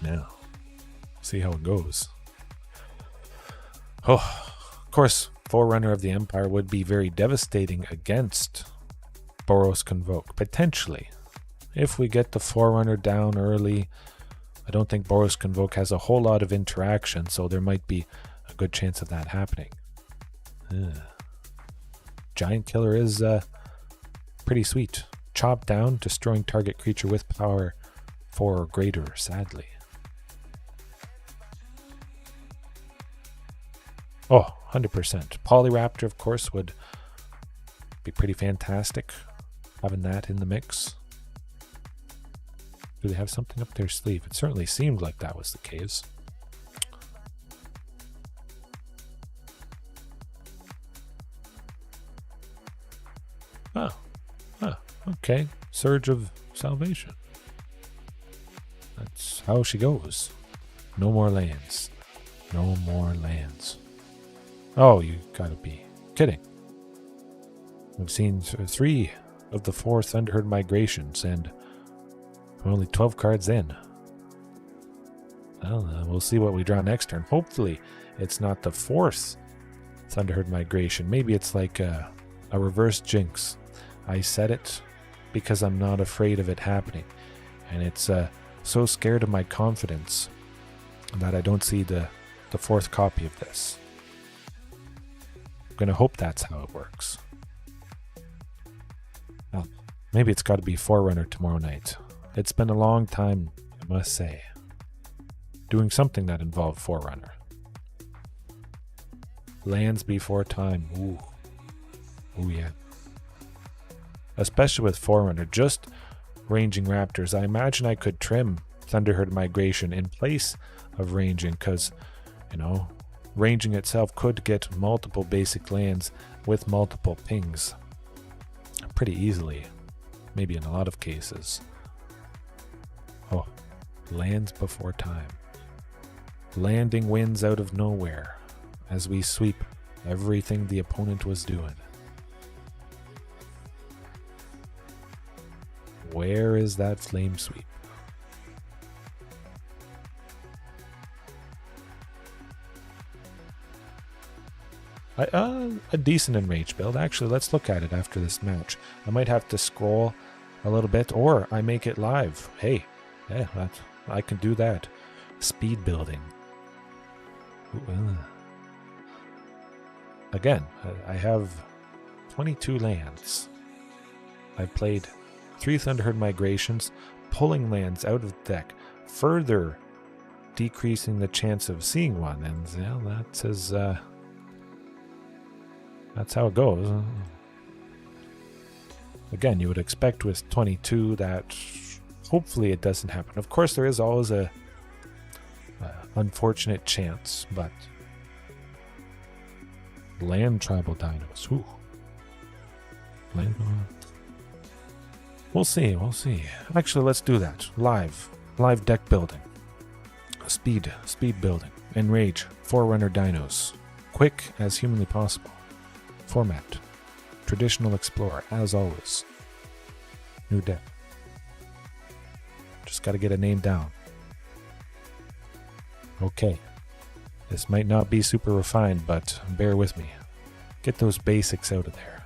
Now, see how it goes. Oh, of course, Forerunner of the Empire would be very devastating against Boros Convoke, potentially. If we get the Forerunner down early, I don't think Boros Convoke has a whole lot of interaction, so there might be a good chance of that happening. Giant Killer is pretty sweet. Chop down, destroying target creature with power 4 or greater, sadly. Oh, 100%. Polyraptor, of course, would be pretty fantastic, having that in the mix. Do they have something up their sleeve? It certainly seemed like that was the case. Oh, okay. Surge of Salvation. That's how she goes. No more lands. No more lands. Oh, you gotta be kidding. We've seen 3 of the 4 Thunderherd migrations, and we're only 12 cards in. Well, we'll see what we draw next turn. Hopefully, it's not the 4th Thunderherd migration. Maybe it's like a reverse jinx. I said it because I'm not afraid of it happening. And it's so scared of my confidence that I don't see the 4th copy of this. I'm going to hope that's how it works. Well, maybe it's got to be Forerunner tomorrow night. It's been a long time, I must say, doing something that involved Forerunner. Lands before time. Ooh, yeah. Especially with Forerunner, just ranging raptors. I imagine I could trim Thunderherd migration in place of ranging, because, ranging itself could get multiple basic lands with multiple pings pretty easily, maybe in a lot of cases. Oh, lands before time. Landing wins out of nowhere as we sweep everything the opponent was doing. Where is that flame sweep? A decent enraged build. Actually, let's look at it after this match. I might have to scroll a little bit, or I make it live. Hey, yeah, I can do that. Speed building. Again, I have 22 lands. I've played 3 Thunderherd migrations, pulling lands out of the deck, further decreasing the chance of seeing one, and that's how it goes. Again, you would expect with 22 that hopefully it doesn't happen. Of course, there is always a unfortunate chance, but Land tribal dinos. Ooh. Land. We'll see. We'll see. Actually, let's do that. Live deck building. Speed building. Enrage. Forerunner dinos. Quick as humanly possible. Format. Traditional Explorer, as always. New deck. Just got to get a name down. Okay. This might not be super refined, but bear with me. Get those basics out of there.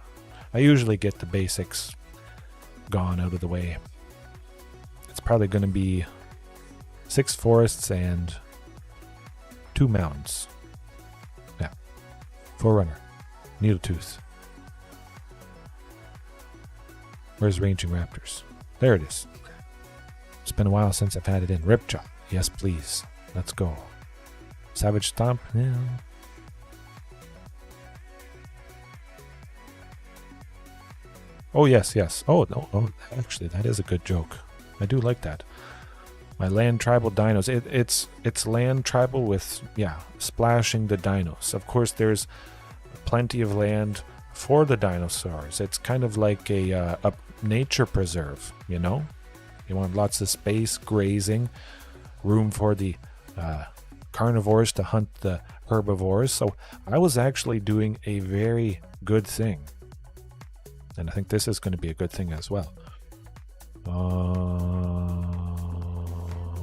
I usually get the basics gone out of the way. It's probably going to be 6 forests and 2 mountains. Yeah. Forerunner. Needletooth. Where's Ranging Raptors? There it is. It's been a while since I've had it in. Ripjaw. Yes, please. Let's go. Savage Stomp? Yeah. Oh, yes, yes. Oh, no. Oh, actually, that is a good joke. I do like that. My land tribal dinos. It's land tribal with, yeah, splashing the dinos. Of course, there's plenty of land for the dinosaurs. It's kind of like a nature preserve, you know? You want lots of space, grazing, room for the carnivores to hunt the herbivores. So I was actually doing a very good thing. And I think this is going to be a good thing as well.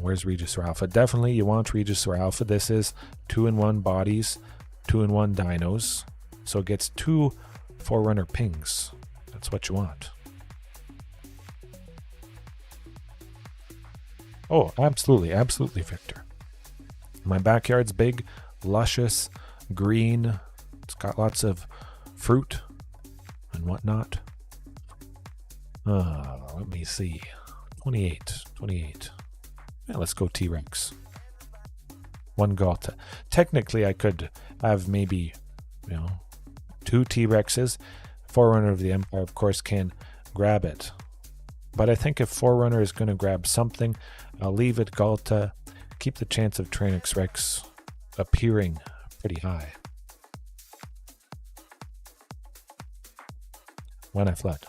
Where's Regisaur Alpha? Definitely you want Regisaur Alpha. This is 2-in-1 bodies, 2-in-1 dinos. So it gets 2 Forerunner pings. That's what you want. Oh, absolutely, absolutely, Victor. My backyard's big, luscious, green. It's got lots of fruit and whatnot. Let me see. 28. Yeah, let's go T-Rex. 1 Galta. Technically, I could have maybe, 2 T-Rexes. Forerunner of the Empire, of course, can grab it. But I think if Forerunner is going to grab something, I'll leave it Galta. Keep the chance of Tyrannosaurus Rex appearing pretty high. When I flood.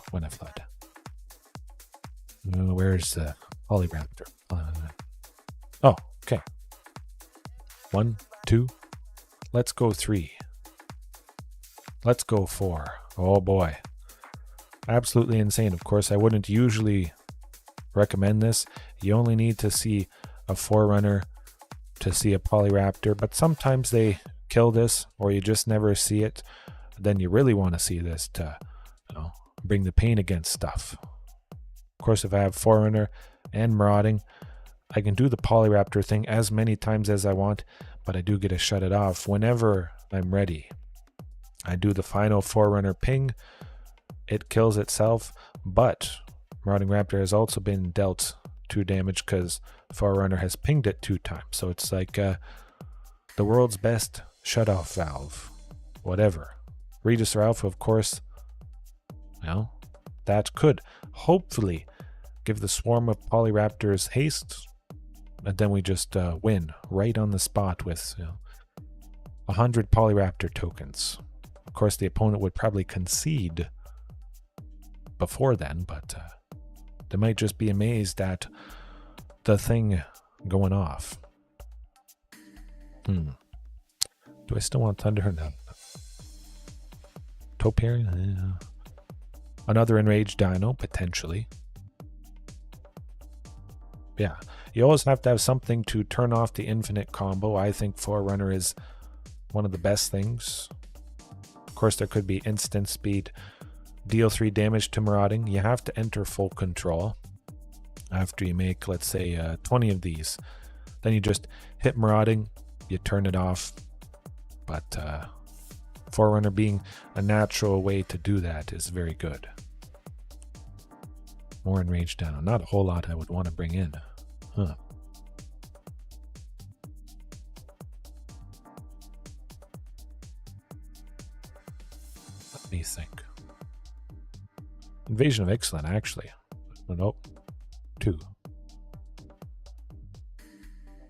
Where's the Polyraptor? Oh, okay. 1, 2. Let's go 3. Let's go 4. Oh boy. Absolutely insane. Of course, I wouldn't usually recommend this. You only need to see a Forerunner to see a Polyraptor, but sometimes they kill this or you just never see it. Then you really want to see this to bring the pain against stuff. Of course, if I have Forerunner and Marauding, I can do the Polyraptor thing as many times as I want, but I do get to shut it off whenever I'm ready. I do the final Forerunner ping. It kills itself, but Marauding Raptor has also been dealt 2 damage because Forerunner has pinged it 2 times. So it's like the world's best shut-off valve. Whatever. Regisaur Alpha, of course, that could hopefully give the swarm of Polyraptors haste, and then we just win right on the spot with 100 Polyraptor tokens. Of course, the opponent would probably concede before then, but they might just be amazed at the thing going off. Do I still want Thunder? No. Topiary? Yeah. Another Enraged Dino, potentially. Yeah, you always have to have something to turn off the infinite combo. I think Forerunner is one of the best things. Of course, there could be instant speed, deal 3 damage to Marauding. You have to enter full control after you make, let's say, 20 of these. Then you just hit Marauding, you turn it off. But Forerunner being a natural way to do that is very good. More Enraged Dino. Not a whole lot I would want to bring in. Huh. Let me think. Invasion of Ixalan, actually. Nope. 2.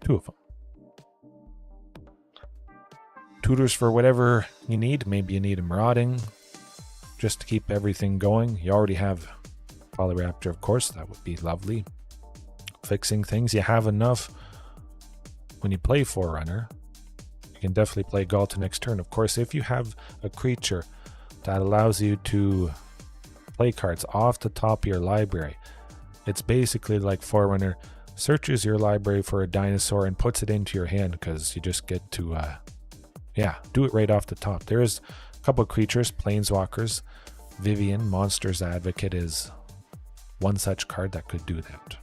2 of them. tutors for whatever you need. Maybe you need a marauding just to keep everything going. You already have Polyraptor, of course. That would be lovely. Fixing things. You have enough when you play Forerunner. You can definitely play Galta next turn. Of course, if you have a creature that allows you to play cards off the top of your library, it's basically like Forerunner searches your library for a dinosaur and puts it into your hand, because you just get to do it right off the top. There's a couple of creatures, Planeswalkers. Vivian, Monster's Advocate, is one such card that could do that.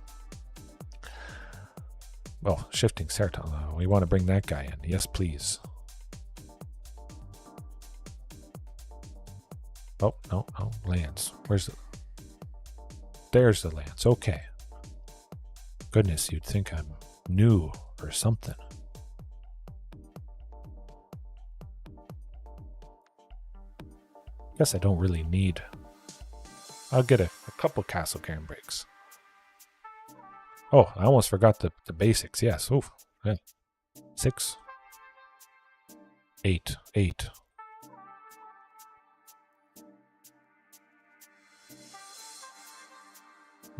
Well, Shifting Serton, we want to bring that guy in. Yes, please. Oh, no, lands. Where's it? There's the lands. Okay. Goodness, you'd think I'm new or something. Guess I don't really need. I'll get a couple Castle Cairn breaks. Oh, I almost forgot the basics. Yes. Oof. Yeah. 6. 8. 8.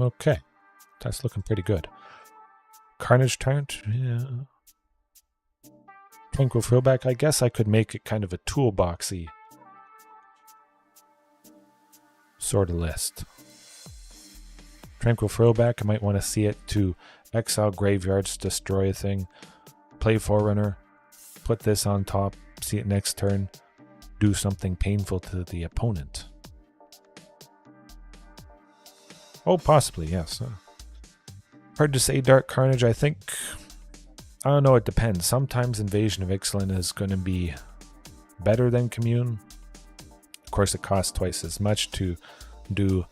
Okay. That's looking pretty good. Carnage Tyrant. Yeah. Tranquil Throwback. I guess I could make it kind of a toolboxy sort of list. Tranquil Throwback, I might want to see it to exile graveyards, destroy a thing, play Forerunner, put this on top, see it next turn, do something painful to the opponent. Oh, possibly, yes. Hard to say, Dark Carnage. I don't know, it depends. Sometimes Invasion of Ixalan is going to be better than Commune. Of course, it costs twice as much to do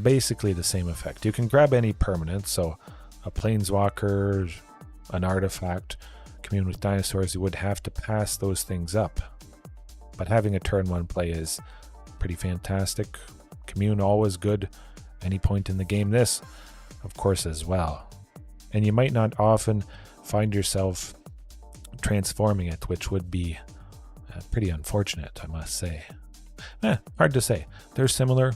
basically the same effect. You can grab any permanent, so a Planeswalker, an artifact, Commune with Dinosaurs, you would have to pass those things up. But having a turn 1 play is pretty fantastic. Commune always good any point in the game. This, of course, as well. And you might not often find yourself transforming it, which would be pretty unfortunate, I must say. Hard to say. They're similar.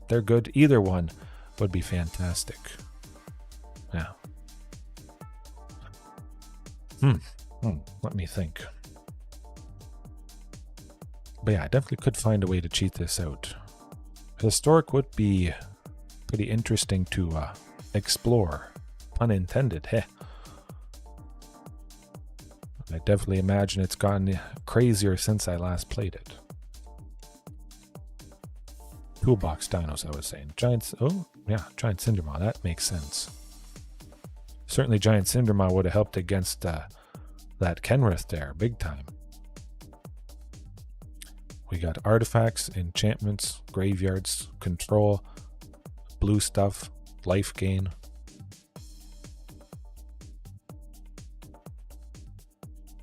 They're good. Either one would be fantastic. Yeah. Let me think. But yeah, I definitely could find a way to cheat this out. Historic would be pretty interesting to explore. Pun intended, heh. I definitely imagine it's gotten crazier since I last played it. Toolbox dinos, I was saying. Giant Cindermaw, that makes sense. Certainly Giant Cindermaw would have helped against that Kenrith there, big time. We got artifacts, enchantments, graveyards, control, blue stuff, life gain.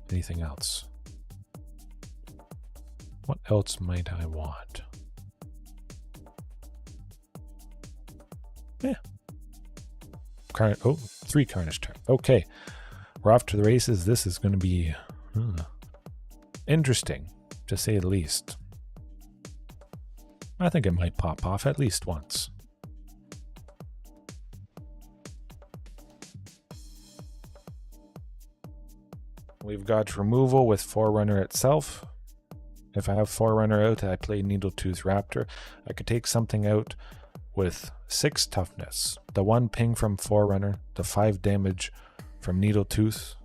Anything else? What else might I want? Yeah. 3 Carnage turn. Okay. We're off to the races. This is going to be interesting, to say the least. I think it might pop off at least once. We've got removal with Forerunner itself. If I have Forerunner out, I play Needletooth Raptor. I could take something out with 6 toughness, the 1 ping from Forerunner, the 5 damage from Needletooth,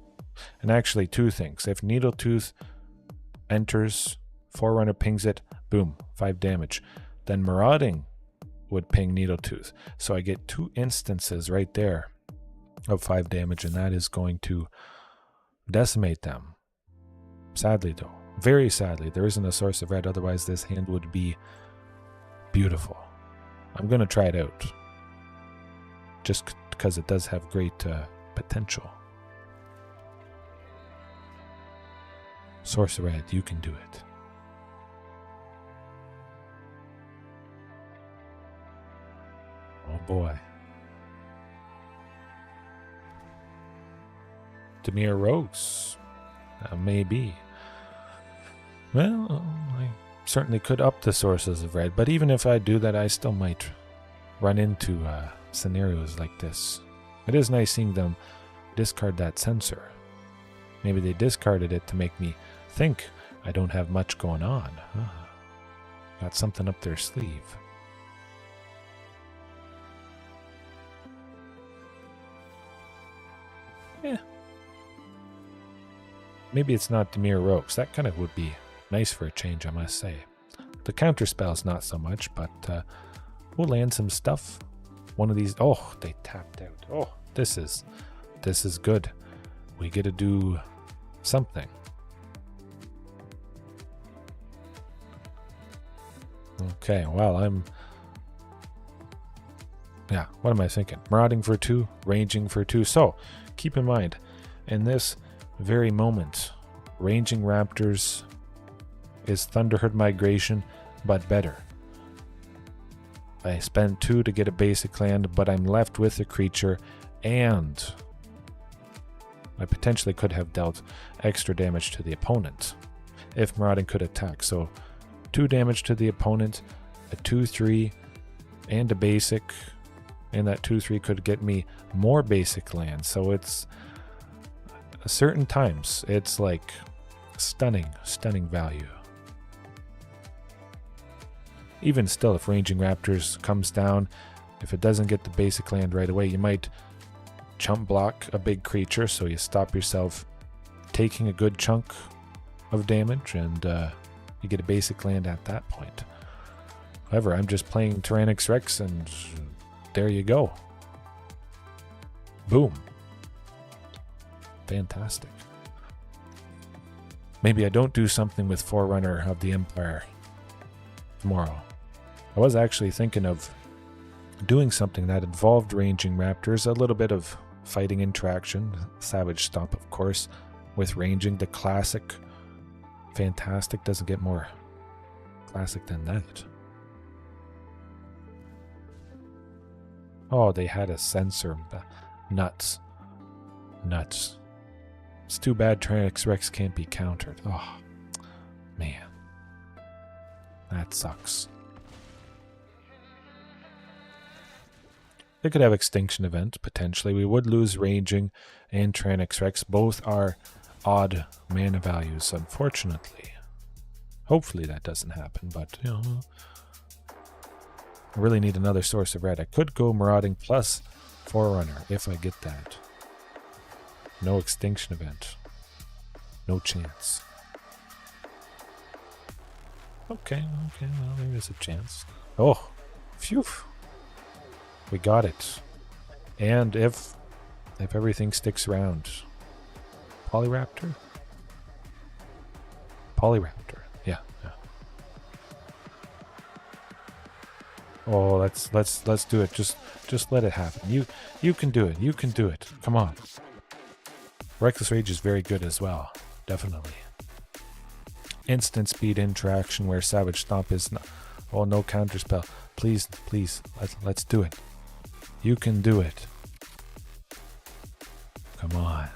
and actually 2 things. If Needletooth enters, Forerunner pings it, boom, 5 damage. Then Marauding would ping Needletooth. So I get 2 instances right there of 5 damage, and that is going to decimate them. Sadly though, very sadly, there isn't a source of red, otherwise this hand would be beautiful. I'm going to try it out, just because it does have great potential. Source of red, you can do it. Oh boy. Dimir Rogues. Maybe. Well, I certainly could up the sources of red, but even if I do that, I still might run into scenarios like this. It is nice seeing them discard that sensor. Maybe they discarded it to make me think I don't have much going on. Got something up their sleeve. Yeah. Maybe it's not Dimir Rogues. That kind of would be nice for a change, I must say. The counter spells not so much, but we'll land some stuff. One of these. Oh, they tapped out. Oh, this is good. We get to do something. Okay, well, yeah, what am I thinking? Marauding for 2, ranging for 2. So, keep in mind, in this very moment, ranging raptors is Thunderherd Migration, but better. I spent 2 to get a basic land, but I'm left with a creature, and I potentially could have dealt extra damage to the opponent if Marauding could attack. So 2 damage to the opponent, a 2/3, and a basic, and that 2/3 could get me more basic land. So it's certain times it's like stunning value. Even still, if Ranging Raptors comes down, if it doesn't get the basic land right away, you might chump block a big creature, so you stop yourself taking a good chunk of damage, and you get a basic land at that point. However, I'm just playing Tyrannix Rex, and there you go. Boom. Fantastic. Maybe I don't do something with Forerunner of the Empire tomorrow. I was actually thinking of doing something that involved Ranging Raptors, a little bit of fighting interaction, Savage Stomp, of course, with ranging. The classic, fantastic, doesn't get more classic than that. Oh, they had a sensor. Nuts. It's too bad Tyrannix Rex can't be countered. Oh, man. That sucks. They could have Extinction Event, potentially. We would lose Ranging and Tyrannix Rex. Both are odd mana values, unfortunately. Hopefully that doesn't happen, but, you know, I really need another source of red. I could go Marauding plus Forerunner if I get that. No Extinction Event. No chance. Okay, well, there is a chance. Oh, phew. We got it. And if everything sticks around. Polyraptor? Polyraptor. Yeah. Oh, let's do it. Just let it happen. You can do it. You can do it. Come on. Reckless Rage is very good as well. Definitely. Instant speed interaction where Savage Stomp is not. Oh, no counterspell. Please, let's do it. You can do it. Come on.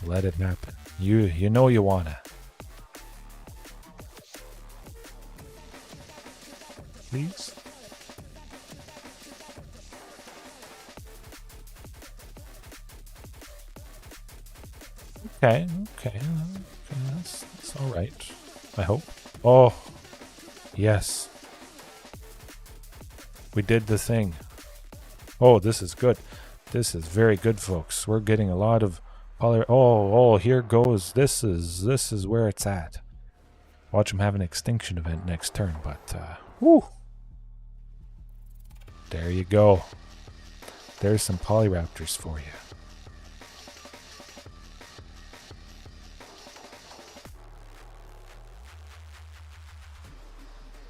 Let it happen. You know you wanna. Please. Okay, that's all right. I hope. Oh, yes. We did the thing. Oh, this is good. This is very good, folks. We're getting a lot of poly. Oh, here goes. This is where it's at. Watch him have an Extinction Event next turn, but whoo. There you go. There's some Polyraptors for you.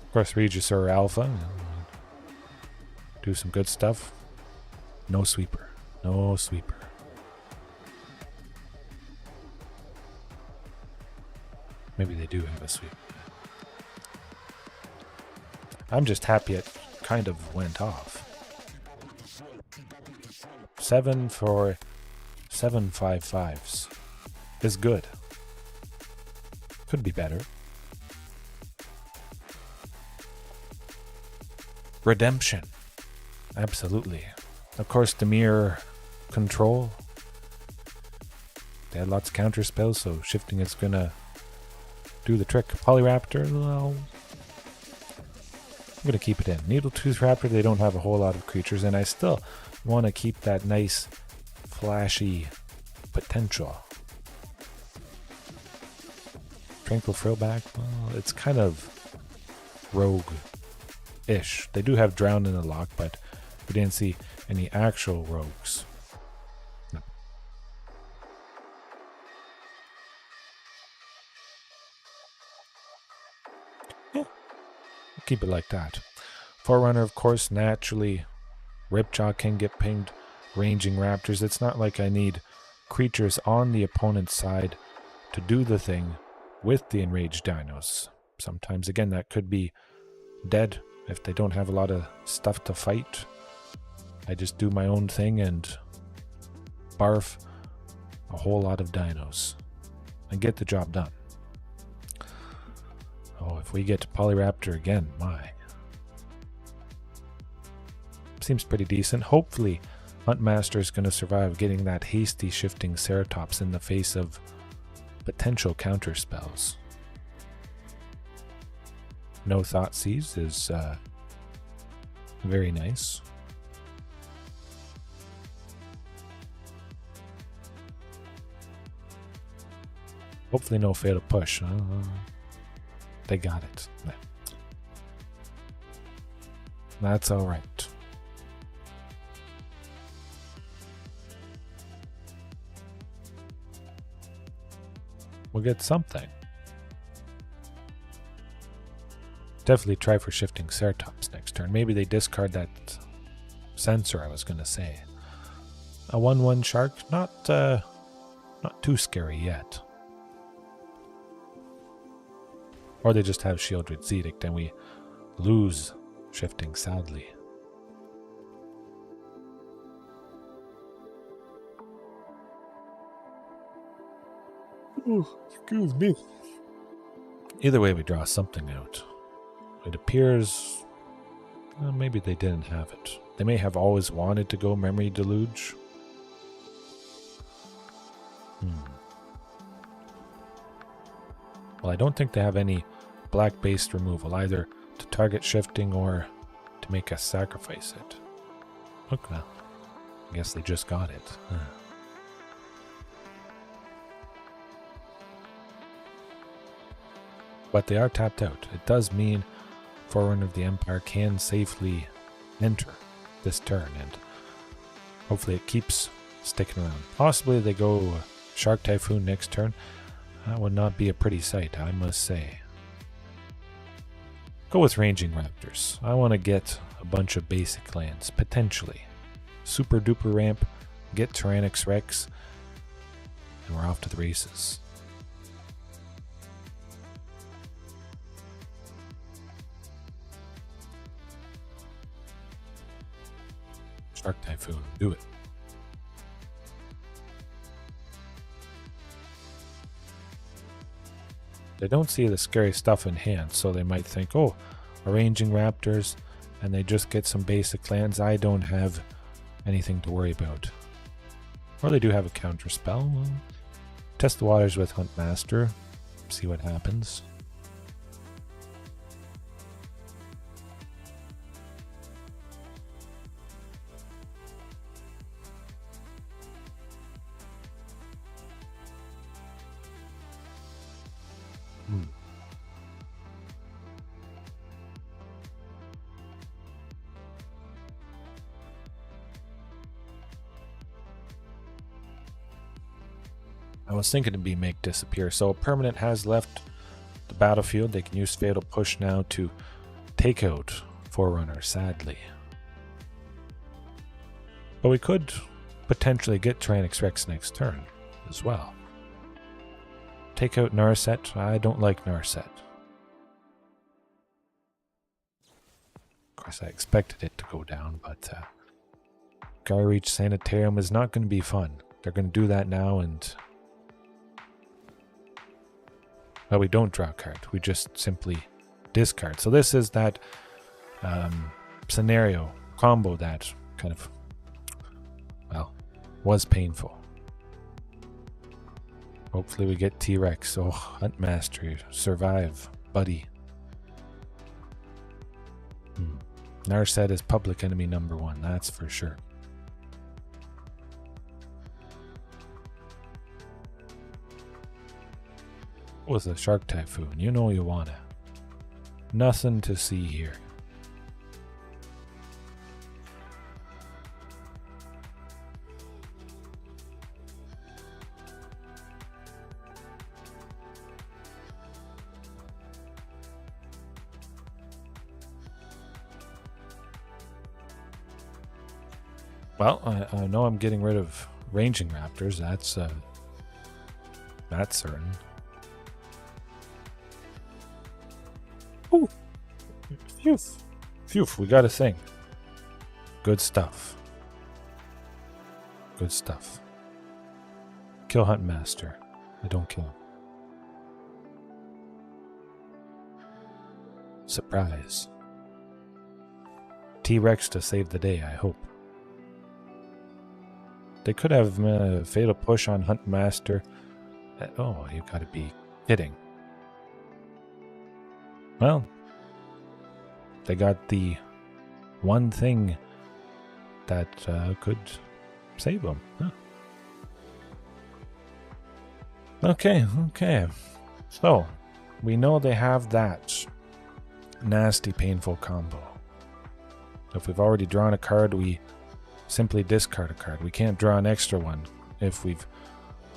Of course, Regisaur Alpha. Do some good stuff. No sweeper. No sweeper. Maybe they do have a sweeper. I'm just happy it kind of went off. 7 for 7 5/5s. is good. Could be better. Redemption. Absolutely. Of course, Dimir Control. They had lots of counter spells, so shifting is gonna do the trick. Polyraptor, well, I'm gonna keep it in. Needletooth Raptor, they don't have a whole lot of creatures, and I still want to keep that nice, flashy potential. Tranquil Frillback, well, it's kind of rogue-ish. They do have Drown in the lock, but we didn't see any actual rogues. No. Yeah, we'll keep it like that. Forerunner, of course, naturally. Ripjaw can get pinged. Ranging Raptors. It's not like I need creatures on the opponent's side to do the thing with the enraged dinos. Sometimes, again, that could be dead if they don't have a lot of stuff to fight. I just do my own thing and barf a whole lot of dinos and get the job done. Oh, if we get to Polyraptor again, my. Seems pretty decent. Hopefully, Huntmaster is going to survive getting that hasty shifting Ceratops in the face of potential counter spells. No Thoughtseize is very nice. Hopefully no Fatal Push. They got it. That's alright. We'll get something. Definitely try for shifting Ceratops next turn. Maybe they discard that sensor I was going to say. A 1/1 shark, not too scary yet. Or they just have Shieldred Zedict and we lose shifting, sadly. Oh, excuse me. Either way, we draw something out. It appears maybe they didn't have it. They may have always wanted to go Memory Deluge. Well, I don't think they have any black-based removal, either to target shifting or to make us sacrifice it. Okay. I guess they just got it. But they are tapped out. It does mean Forerunner of the Empire can safely enter this turn, and hopefully it keeps sticking around. Possibly they go Shark Typhoon next turn. That would not be a pretty sight, I must say. Go with Ranging Raptors. I want to get a bunch of basic lands, potentially. Super duper ramp, get Tyrannix Rex, and we're off to the races. Shark Typhoon, do it. They don't see the scary stuff in hand, so they might think, oh, Ranging Raptors, and they just get some basic lands. I don't have anything to worry about. Or they do have a counter spell. Well, test the waters with Huntmaster, see what happens. I was thinking it'd be make disappear. So a permanent has left the battlefield. They can use Fatal Push now to take out Forerunner, sadly. But we could potentially get Tyrannix Rex next turn as well. Take out Narset. I don't like Narset. Of course, I expected it to go down, but Gyreach Sanitarium is not going to be fun. They're going to do that now, and Well, we don't draw a card. We just simply discard. So this is that scenario combo that kind of, well, was painful. Hopefully we get T-Rex. Oh, Hunt Mastery. Survive, buddy. Narset is public enemy number 1, that's for sure. With a Shark Typhoon, you know you wanna. Nothing to see here. Well, I know I'm getting rid of ranging raptors. That's certain. Ooh, phew, phew. We got a thing. Good stuff. Good stuff. Kill Hunt Master. I don't kill him. Surprise. T-Rex to save the day, I hope. They could have fatal push on Hunt Master. Oh, you gotta be kidding. Well, they got the one thing that could save them. Huh. Okay. So, we know they have that nasty, painful combo. If we've already drawn a card, we simply discard a card. We can't draw an extra one if we've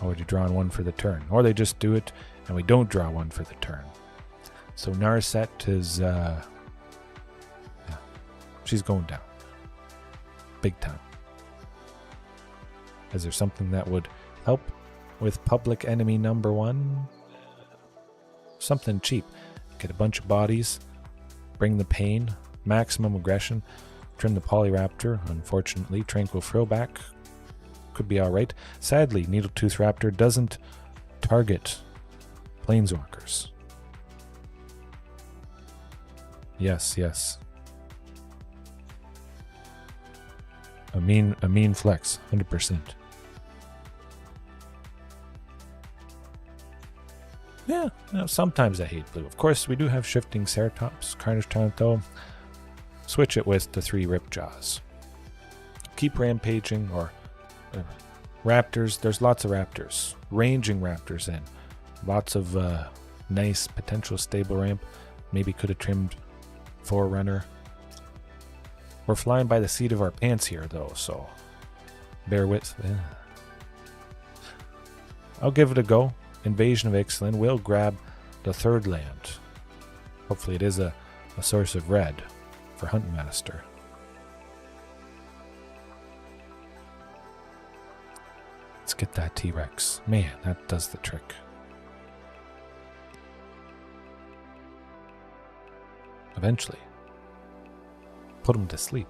already drawn one for the turn. Or they just do it and we don't draw one for the turn. So Narset is, yeah, she's going down. Big time. Is there something that would help with public enemy number 1? Something cheap. Get a bunch of bodies, bring the pain, maximum aggression, trim the Polyraptor. Unfortunately, Tranquil Throwback could be alright. Sadly, Needletooth Raptor doesn't target Planeswalkers. Yes. A mean flex, 100%. Yeah, sometimes I hate blue. Of course, we do have Shifting Ceratops. Carnage Talent, though. Switch it with the 3 Ripjaws. Keep rampaging, or raptors. There's lots of raptors. Ranging raptors in. Lots of nice potential stable ramp. Maybe could have trimmed Forerunner. We're flying by the seat of our pants here, though, so bear with. I'll give it a go. Invasion of Ixalan will grab the 3rd land. Hopefully it is a source of red for Hunt Master. Let's get that T-Rex. Man, that does the trick. Eventually. Put him to sleep.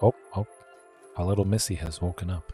Oh, our little Missy has woken up.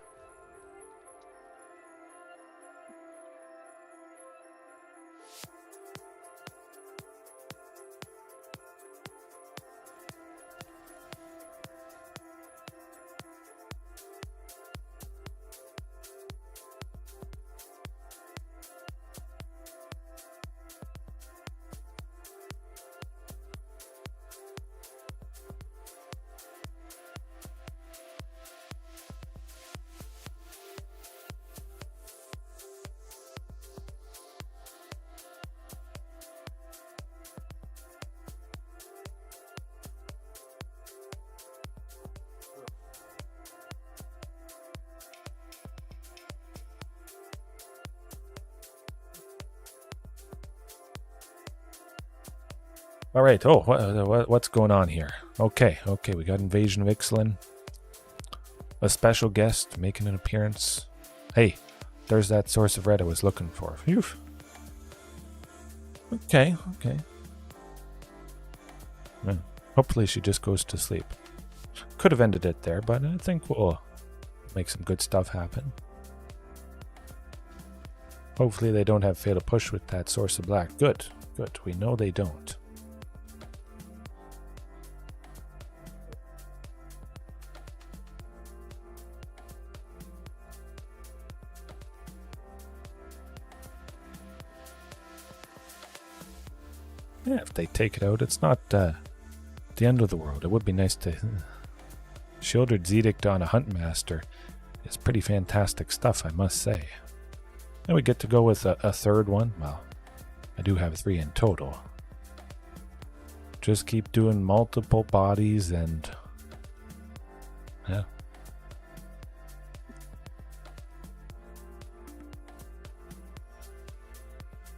All right. Oh, what's going on here? Okay. We got Invasion of Ixalan. A special guest making an appearance. Hey, there's that source of red I was looking for. Phew. Okay. Well, hopefully she just goes to sleep. Could have ended it there, but I think we'll make some good stuff happen. Hopefully they don't have Fatal Push with that Source of Black. Good, good. We know they don't. Yeah, if they take it out, it's not the end of the world. It would be nice to... Shieldred's Edict on a Huntmaster is pretty fantastic stuff, I must say. And we get to go with a third one. Well, I do have 3 in total. Just keep doing multiple bodies and... yeah.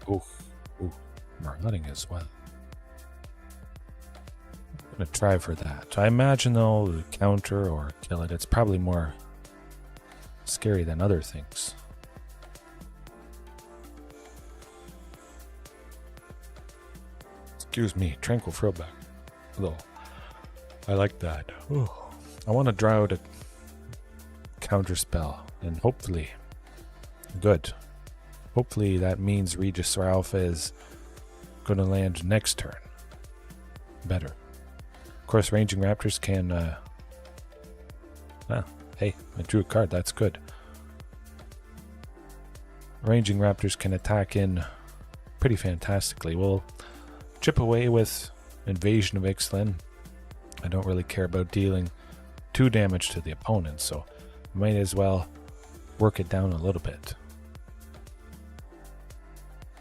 Ooh, Marauding as well. I'm gonna try for that. I imagine they'll counter or kill it. It's probably more scary than other things. Excuse me, Tranquil Throwback. Hello. I like that. Ooh. I want to draw out a counter spell, and hopefully, good. Hopefully that means Regisaur Alpha is going to land next turn. Better. Of course, Ranging Raptors can... hey, I drew a card. That's good. Ranging Raptors can attack in pretty fantastically. We'll chip away with Invasion of Ixalan. I don't really care about dealing 2 damage to the opponent, so might as well work it down a little bit.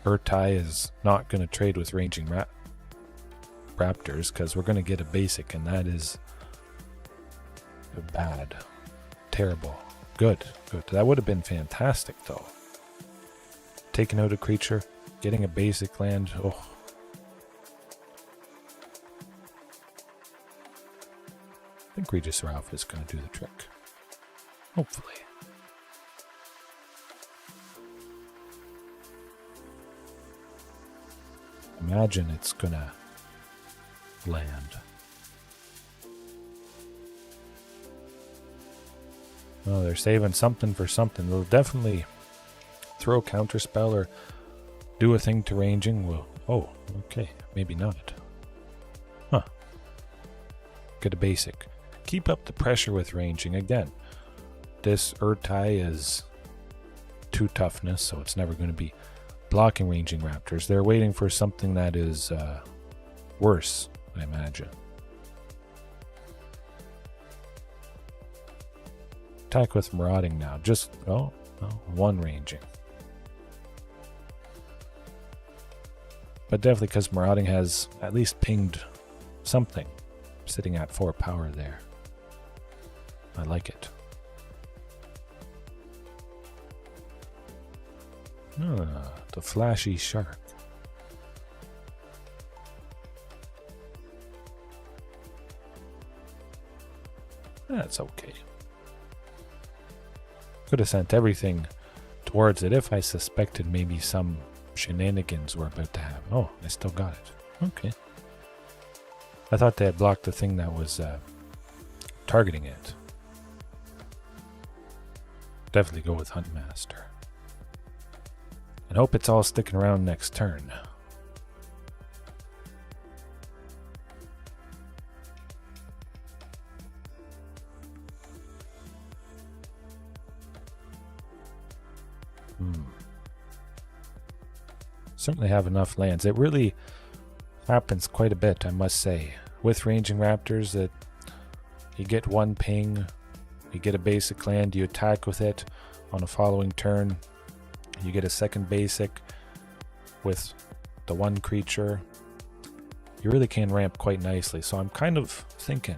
Urtai is not going to trade with Ranging Raptors because we're going to get a basic, and that is bad. Terrible. Good, good. That would have been fantastic, though. Taking out a creature, getting a basic land. Oh. I think Regisaur Alpha is going to do the trick. Hopefully. Imagine it's going to land. Oh, they're saving something for something. They'll definitely throw a counterspell or do a thing to ranging. Well, oh, okay. Maybe not. Huh. Get a basic. Keep up the pressure with ranging. Again, this Urtai is 2 toughness, so it's never going to be blocking Ranging Raptors. They're waiting for something that is worse, I imagine. Attack with Marauding now. Just, 1 ranging. But definitely because Marauding has at least pinged something. Sitting at 4 power there. I like it. The flashy shark. That's okay. Could have sent everything towards it if I suspected maybe some shenanigans were about to happen. Oh, I still got it. Okay. I thought they had blocked the thing that was targeting it. Definitely go with Huntmaster. And hope it's all sticking around next turn. Certainly have enough lands. It really happens quite a bit, I must say. With Ranging Raptors, that you get 1 ping, you get a basic land, you attack with it on a following turn. You get a 2nd basic with the 1 creature. You really can ramp quite nicely. So I'm kind of thinking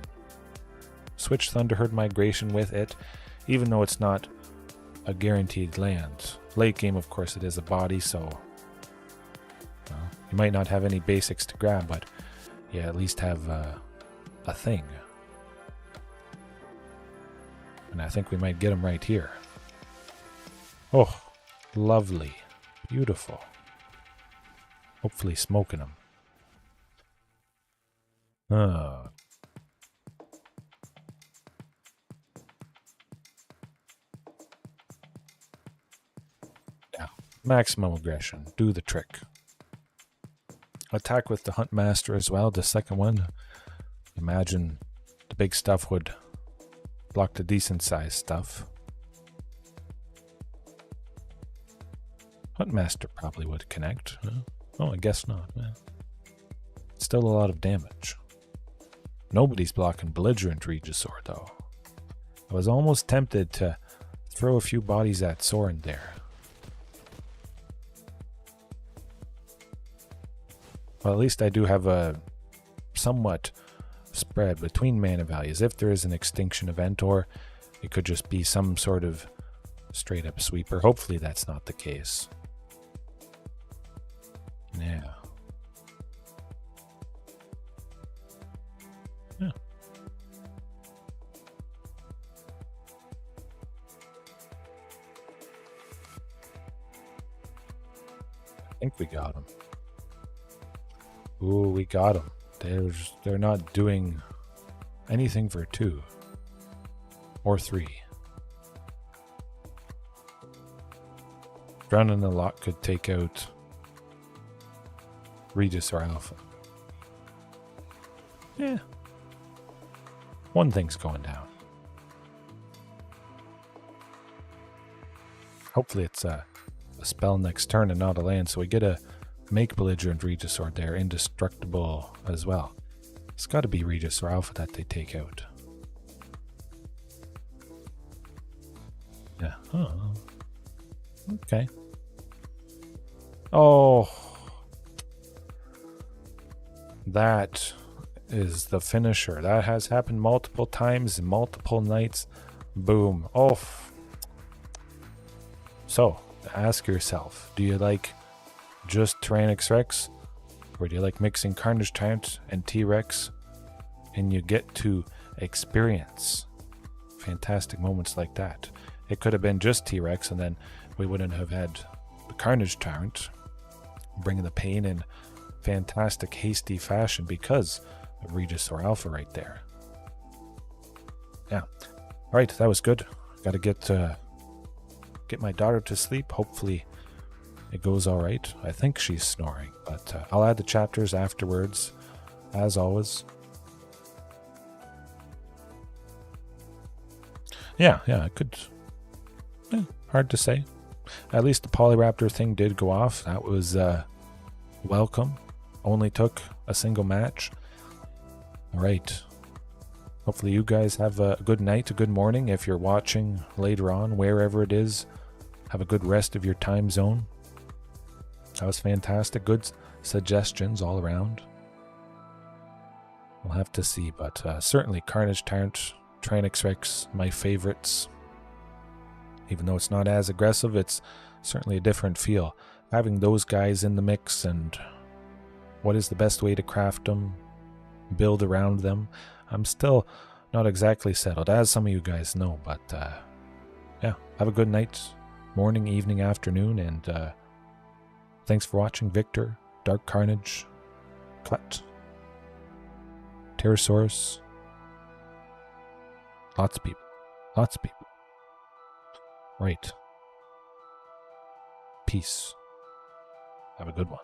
switch Thunderherd Migration with it, even though it's not a guaranteed land. Late game, of course, it is a body, so you might not have any basics to grab, but you at least have a thing. And I think we might get them right here. Oh, lovely. Beautiful. Hopefully smoking them. Maximum aggression. Do the trick. Attack with the Huntmaster as well, the second one. Imagine the big stuff would block the decent sized stuff. Huntmaster probably would connect. Oh, I guess not. Still a lot of damage. Nobody's blocking Belligerent Regisaur though. I was almost tempted to throw a few bodies at Soren there. Well, at least I do have a somewhat spread between mana values. If there is an extinction event, or it could just be some sort of straight up sweeper. Hopefully that's not the case. Yeah. Yeah. I think we got him. Ooh, we got him. They're not doing anything for 2 or 3. Drowning a lot could take out Regis or Alpha. Yeah. One thing's going down. Hopefully it's a spell next turn and not a land, so we get a make Belligerent Regisaur there indestructible as well. It's got to be Regis or Alpha that they take out. Yeah. Oh. Okay. Oh. That is the finisher. That has happened multiple times, multiple nights. Boom. Oh. So, ask yourself, do you like just Tyrannix Rex? Or do you like mixing Carnage Tyrant and T-Rex? And you get to experience fantastic moments like that. It could have been just T-Rex, and then we wouldn't have had the Carnage Tyrant bringing the pain in fantastic, hasty fashion because of Regis or Alpha right there. Yeah. Alright, that was good. Gotta get my daughter to sleep. Hopefully it goes alright. I think she's snoring, but I'll add the chapters afterwards, as always. Yeah, I could. Hard to say. At least the Polyraptor thing did go off. That was welcome. Only took a single match. Alright. Hopefully you guys have a good night, a good morning. If you're watching later on, wherever it is, have a good rest of your time zone. That was fantastic. Good suggestions all around. We'll have to see, but certainly Carnage Tyrant, Tyrannix Rex, my favorites. Even though it's not as aggressive, it's certainly a different feel. Having those guys in the mix and what is the best way to craft them, build around them. I'm still not exactly settled, as some of you guys know, but yeah, have a good night, morning, evening, afternoon, and thanks for watching. Victor, Dark Carnage, Clut, Pterosaurus, lots of people. Right. Peace. Have a good one.